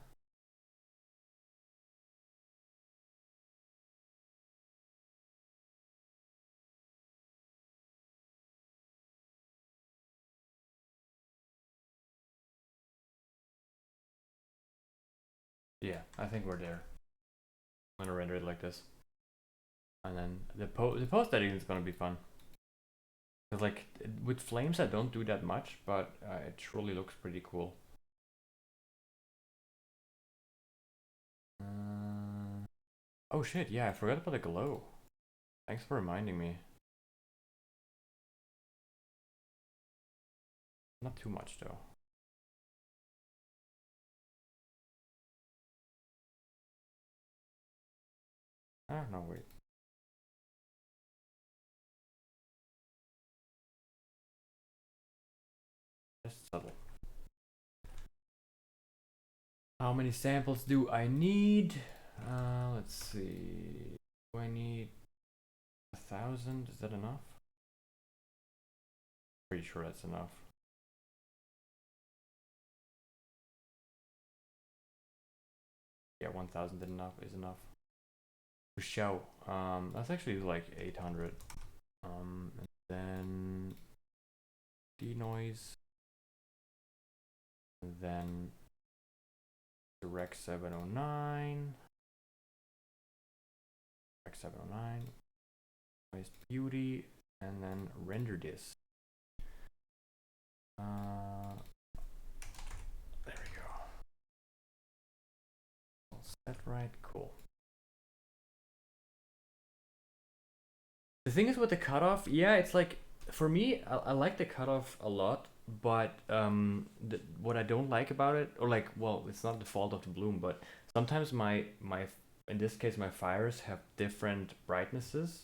Yeah, I think we're there. I'm gonna render it like this, and then the post editing is gonna be fun. Cause like with flames, I don't do that much, but it truly looks pretty cool. Oh shit! Yeah, I forgot about the glow. Thanks for reminding me. Not too much though. Ah, no, wait. Just subtle. How many samples do I need? Let's see. Do I need 1,000? Is that enough? Pretty sure that's enough. Yeah, 1,000 is enough. To show. That's actually like 800. And then denoise. And then direct 709. Direct 709. Noise beauty. And then render this. There we go. All set right. Cool. The thing is with the cutoff, yeah, it's like for me, I like the cutoff a lot, but what I don't like about it, or like, well, it's not the fault of the bloom, but sometimes my in this case my fires have different brightnesses,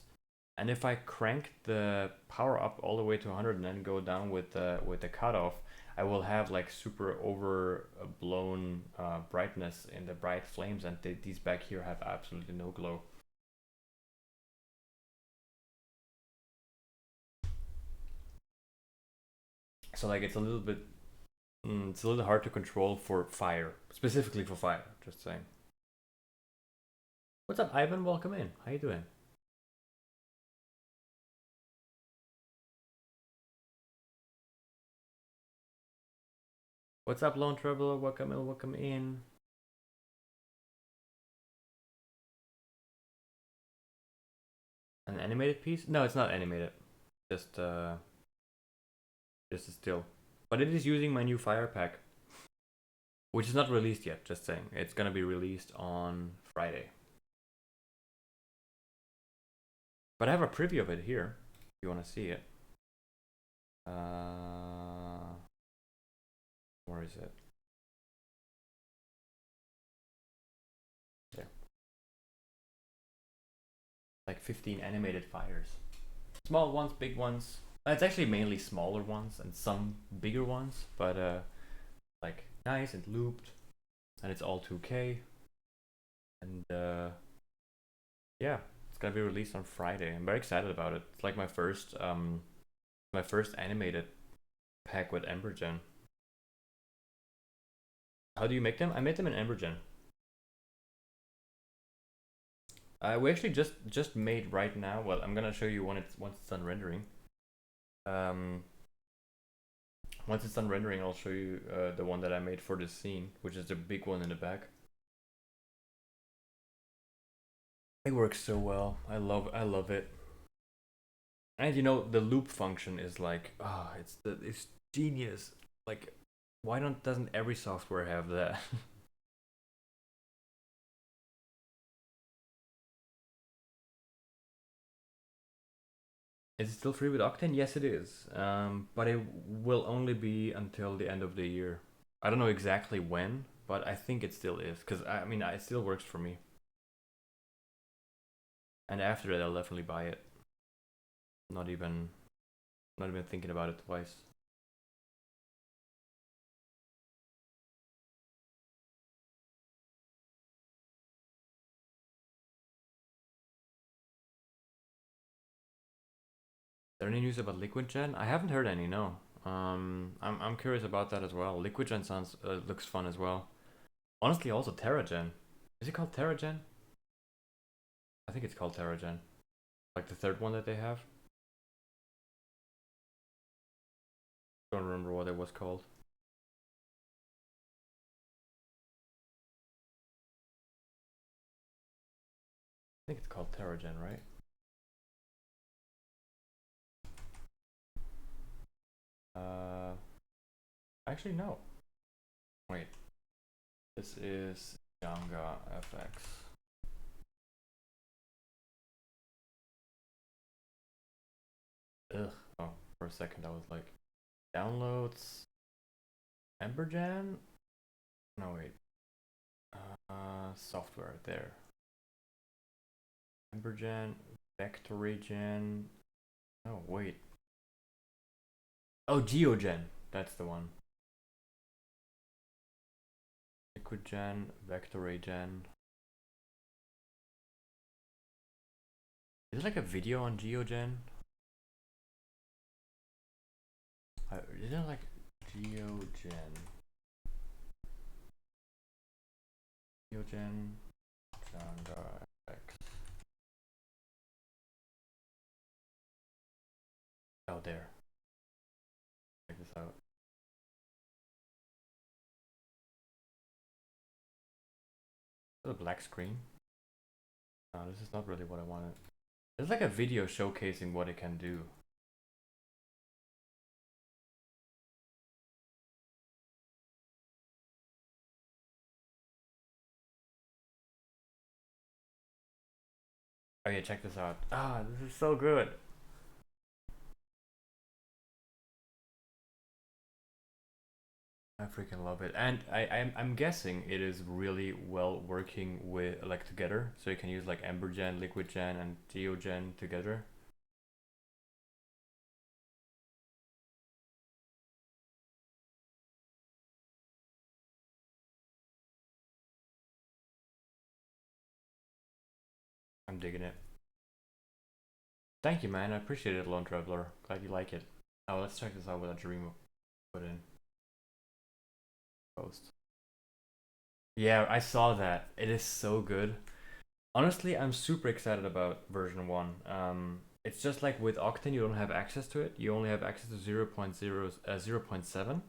and if I crank the power up all the way to 100 and then go down with the cutoff, I will have like super overblown brightness in the bright flames, and these back here have absolutely no glow. So like it's a little bit it's a little hard to control for fire, specifically for fire. Just saying. What's up, Ivan? Welcome in. How you doing? What's up, Lone Traveler? Welcome in. Welcome in. An animated piece? No, it's not animated. Just just a still. But it is using my new fire pack, which is not released yet. Just saying, it's gonna be released on Friday. But I have a preview of it here. If you want to see it. Where is it? There. Like 15 animated fires. Small ones, big ones. It's actually mainly smaller ones and some bigger ones, but like nice and looped, and it's all 2K, and yeah, it's gonna be released on Friday. I'm very excited about it. It's like my first animated pack with Embergen. How do you make them? I made them in Embergen. We actually just made right now. Well, I'm gonna show you when it's once it's done rendering. Um, Once it's done rendering, I'll show you the one that I made for this scene, which is the big one in the back. It works so well. I love it. And you know the loop function is like it's genius. Like why doesn't every software have that? Is it still free with Octane? Yes, it is. But it will only be until the end of the year. I don't know exactly when, but I think it still is because I mean it still works for me. And after that, I'll definitely buy it. Not even not even thinking about it twice. There any news about Liquid Gen? I haven't heard any. No. I'm curious about that as well. Liquid Gen sounds looks fun as well. Honestly, also TerraGen. Is it called TerraGen? I think it's called TerraGen. Like the third one that they have. Don't remember what it was called. think it's called TerraGen, right? Actually no. Wait. This is Janga FX. Ugh. Oh, for a second I was like, downloads Embergen? No wait. Software there. Embergen, VectoryGen. Oh wait. Oh, GeoGen. That's the one. LiquidGen, VectoryGen. Is it like a video on GeoGen? Is it like GeoGen? GeoGen, Janga X. Oh, there. Check this out. A black screen. No, this is not really what I wanted. It's like a video showcasing what it can do. Oh yeah, check this out. Ah, this is so good. I freaking love it, and I'm guessing it is really well working with like together, so you can use like Embergen, LiquidGen, and GeoGen together. I'm digging it. Thank you, man. I appreciate it, Lone Traveler. Glad you like it. Oh, let's check this out with a dream put in post. Yeah, I saw that. It is so good. Honestly, I'm super excited about version 1. It's just like with Octane, you don't have access to it. You only have access to 0.7,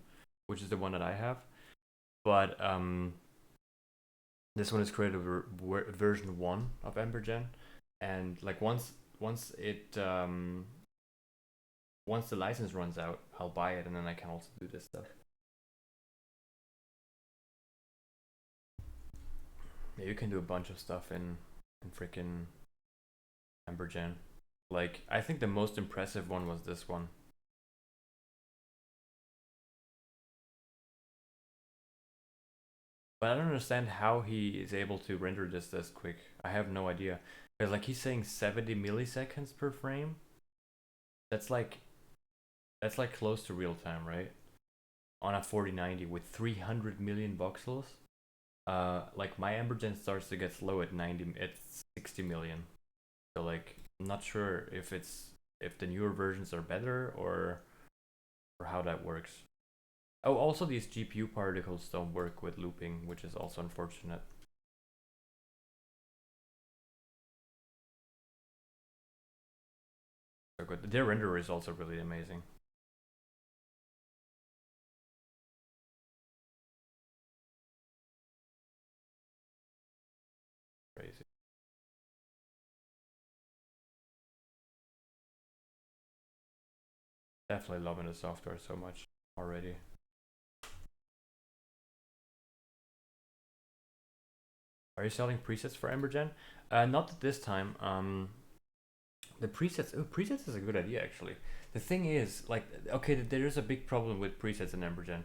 which is the one that I have. But this one is created version 1 of Embergen, and like once it once the license runs out, I'll buy it, and then I can also do this stuff. Yeah, you can do a bunch of stuff in freaking Embergen. Like, I think the most impressive one was this one. But I don't understand how he is able to render this quick. I have no idea. Because like he's saying 70 milliseconds per frame. That's like close to real time, right? On a 4090 with 300 million voxels. Like my Embergen starts to get slow at 60 million. So like I'm not sure if the newer versions are better or how that works. Oh, also these GPU particles don't work with looping, which is also unfortunate. So good. Their renderer is also really amazing. Crazy. Definitely loving the software so much already. Are you selling presets for Embergen? Not at this time. The presets. Oh, presets is a good idea actually. The thing is, like, okay, there is a big problem with presets in Embergen.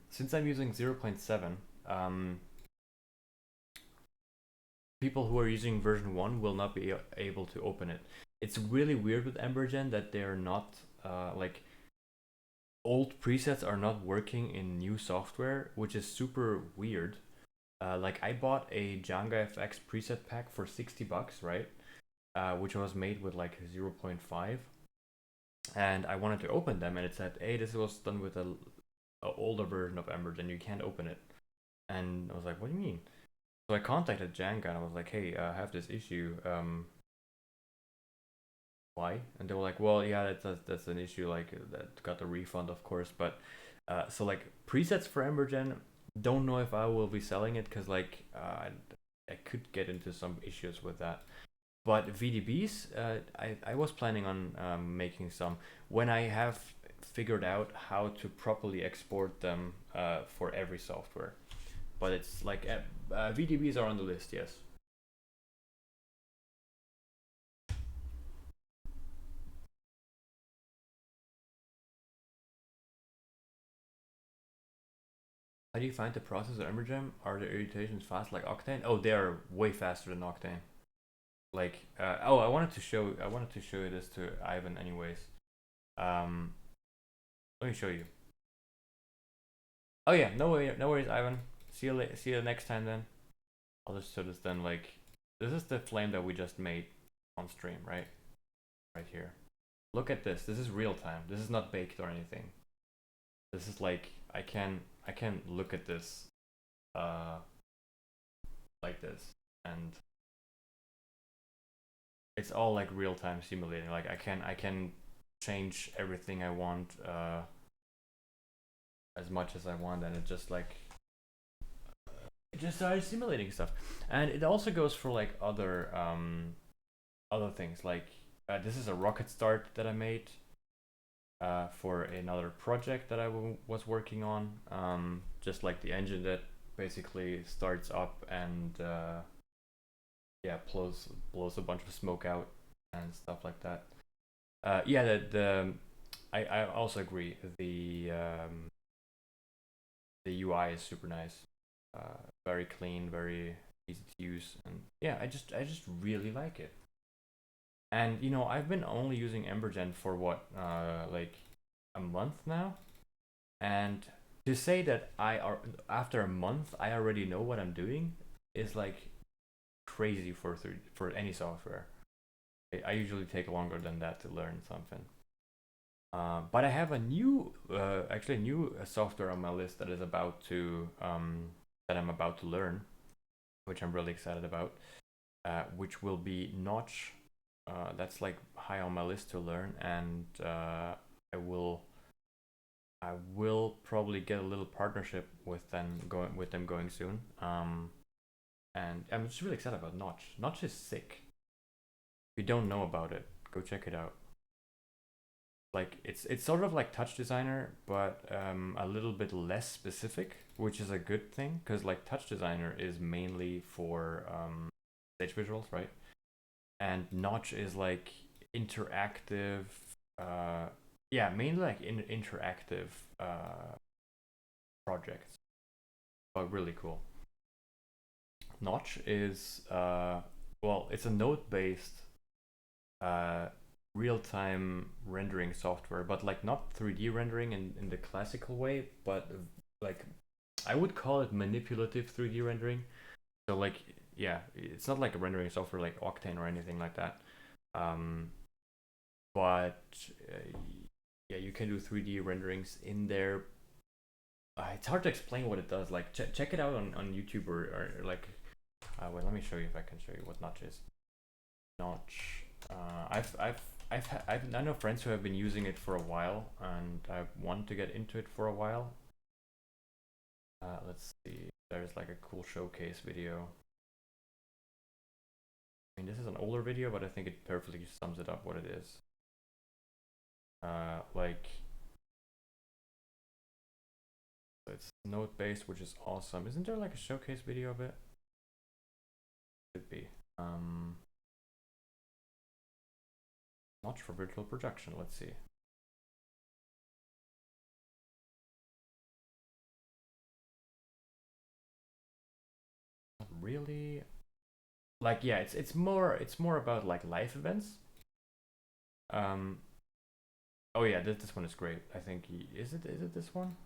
Since I'm using 0.7, people who are using version 1 will not be able to open it. It's really weird with Embergen that they're not like old presets are not working in new software, which is super weird. Like I bought a Django FX preset pack for 60 bucks, right? Which was made with like 0.5, and I wanted to open them, and it said, "Hey, this was done with a older version of Embergen. You can't open it." And I was like, "What do you mean?" So I contacted Django and I was like, "Hey, I have this issue. Why?" And they were like, "Well, yeah, that's an issue. Like that got a refund, of course, but so like presets for Embergen, don't know if I will be selling it because like I could get into some issues with that. But VDBs, I was planning on making some when I have figured out how to properly export them for every software. But it's like VDBs are on the list, yes. How do you find the process of Embergen? Are the irritations fast like Octane? Oh, they are way faster than Octane. Like, oh, I wanted to show you this to Ivan, anyways. Um, Let me show you. Oh yeah, no worries, Ivan. See you next time then. I'll just show this then. Like, this is the flame that we just made on stream, right? Right here. Look at this. This is real time. This is not baked or anything. This is like I can look at this like this, and it's all like real time simulating. Like I can change everything I want as much as I want, and it just like it just started simulating stuff. And it also goes for like other things. Like this is a rocket start that I made for another project that I was working on. Just like the engine that basically starts up and yeah, blows a bunch of smoke out and stuff like that. Yeah, I also agree. The UI is super nice, very clean, very easy to use, and yeah, I just really like it. And you know, I've been only using Embergen for what, like a month now, and to say that I are after a month I already know what I'm doing is like crazy for any software. I usually take longer than that to learn something. But I have a new, actually a new software on my list that is about to that I'm about to learn, which I'm really excited about. Which will be Notch. That's like high on my list to learn, and I will probably get a little partnership with them going soon. And I'm just really excited about Notch. Notch is sick. If you don't know about it, go check it out. Like it's sort of like Touch Designer, but a little bit less specific, which is a good thing because like Touch Designer is mainly for stage visuals, right? And Notch is like interactive. Yeah, mainly like interactive projects, but really cool. Notch is well, it's a node-based uh, real-time rendering software, but like not 3D rendering in the classical way, but like I would call it manipulative 3D rendering. So like yeah, it's not like a rendering software like Octane or anything like that. Um, but yeah, you can do 3D renderings in there. It's hard to explain what it does. Like check it out on YouTube or like. Wait, let me show you if I can show you what Notch is. Notch. I know friends who have been using it for a while, and I want to get into it for a while. Let's see. There's like a cool showcase video. I mean, this is an older video, but I think it perfectly sums it up what it is. Like, so it's node based, which is awesome. Isn't there like a showcase video of it? Should be. Notch for virtual projection. Let's see. Not really. Like yeah, it's more about like live events. Um. Oh yeah, this one is great. I think is it this one?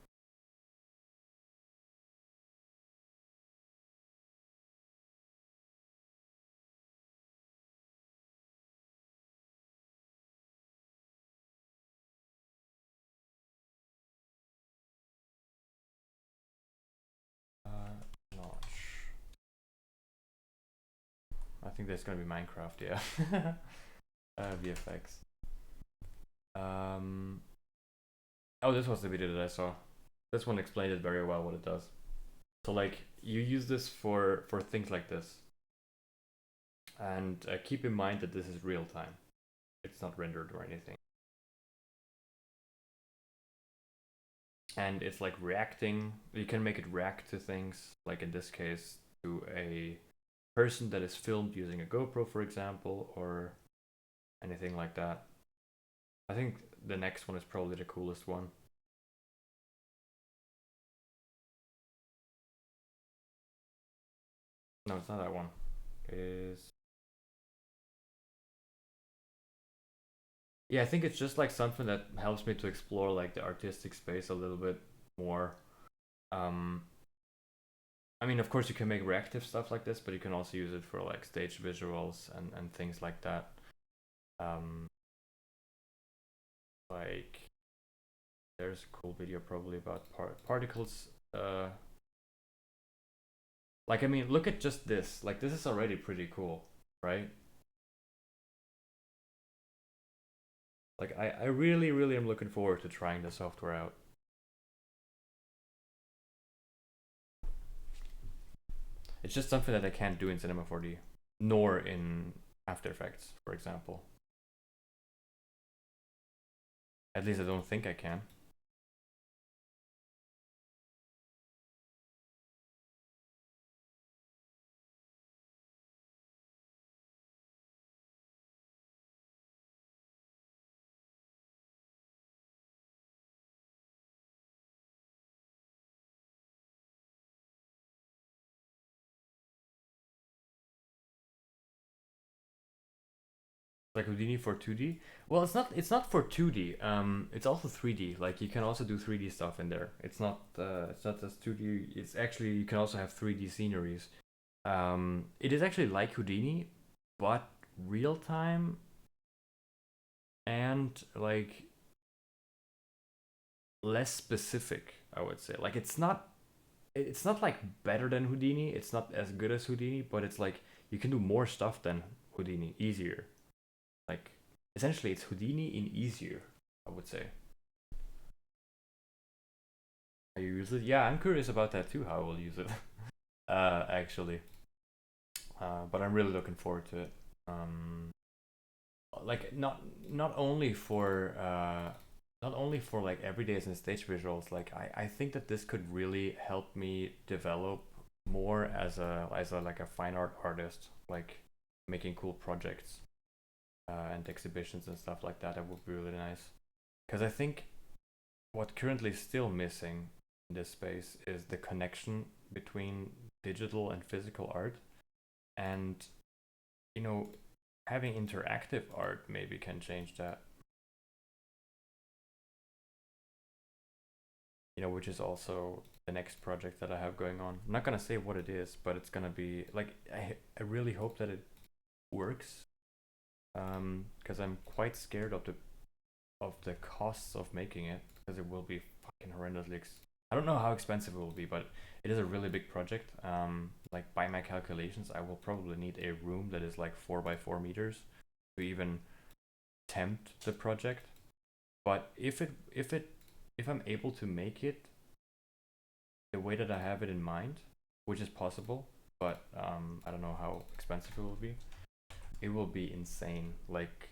Notch. I think that's gonna be Minecraft. Yeah. VFX. Um. Oh, this was the video that I saw. This one explained it very well what it does. So like you use this for things like this. And keep in mind that this is real time. It's not rendered or anything. And it's like reacting. You can make it react to things, like in this case, to a person that is filmed using a GoPro, for example, or anything like that. I think the next one is probably the coolest one. No, it's not that one. It is. Yeah, I think it's just like something that helps me to explore like the artistic space a little bit more. Um, I mean, of course, you can make reactive stuff like this, but you can also use it for like stage visuals and things like that. Um, like, there's a cool video probably about particles. Like, I mean, look at just this. Like, this is already pretty cool, right? Like, I really, really am looking forward to trying the software out. It's just something that I can't do in Cinema4D, nor in After Effects, for example. At least I don't think I can. Like Houdini for 2D. Well, it's not for 2D. It's also 3D. Like you can also do 3D stuff in there. It's not just 2D. It's actually you can also have 3D sceneries. It is actually like Houdini, but real time and like less specific, I would say. Like it's not like better than Houdini. It's not as good as Houdini, but it's like you can do more stuff than Houdini, easier. Like essentially it's Houdini in easier, I would say. How you use it? Yeah, I'm curious about that too, how I will use it. Actually. But I'm really looking forward to it. Like not only for like everydays and stage visuals, like I think that this could really help me develop more as a like a fine art artist, like making cool projects and exhibitions and stuff like that. That would be really nice. Because I think what currently is still missing in this space is the connection between digital and physical art. And, you know, having interactive art maybe can change that. Which is also the next project that I have going on. I'm not gonna say what it is, but it's gonna be like I really hope that it works. Because I'm quite scared of the costs of making it, because it will be fucking horrendously. I don't know how expensive it will be, but it is a really big project. Like by my calculations, I will probably need a room that is like 4 by 4 meters to even tempt the project. But if I'm able to make it the way that I have it in mind, which is possible, but I don't know how expensive it will be. It will be insane. Like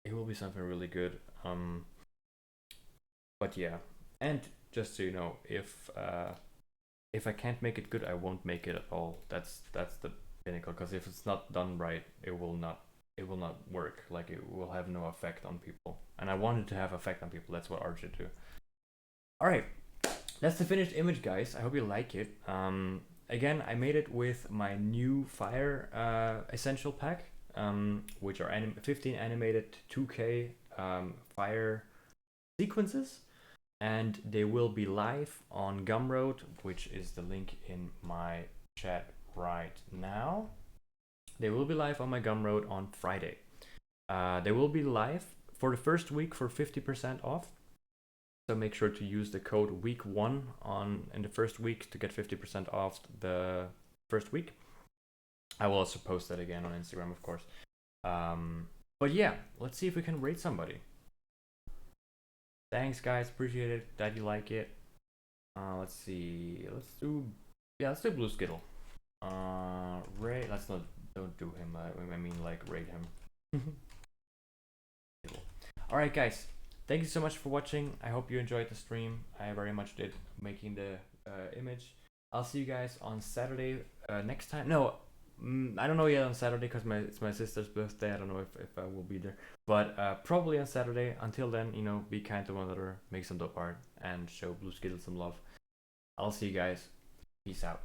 it will be something really good. But yeah, and just so you know, if I can't make it good, I won't make it at all. That's the pinnacle. Because if it's not done right, it will not work. Like it will have no effect on people. And I want it to have effect on people. That's what art should do. All right, that's the finished image, guys. I hope you like it. Again, I made it with my new Fire Essential Pack, which are 15 animated 2K Fire sequences, and they will be live on Gumroad, which is the link in my chat right now. They will be live on my Gumroad on Friday. They will be live for the first week for 50% off. So make sure to use the code week1 in the first week to get 50% off the first week. I will also post that again on Instagram, of course. But yeah, let's see if we can rate somebody. Thanks, guys. Appreciate it. Glad you like it. Let's see. Let's do Blue Skittle. Let's not Don't do him. I mean, like, rate him. Alright, guys. Thank you so much for watching. I hope you enjoyed the stream. I very much did, making the image. I'll see you guys on Saturday next time. No, I don't know yet on Saturday because it's my sister's birthday. I don't know if I will be there. But probably on Saturday. Until then, you know, be kind to one another, make some dope art, and show Blue Skittle some love. I'll see you guys. Peace out.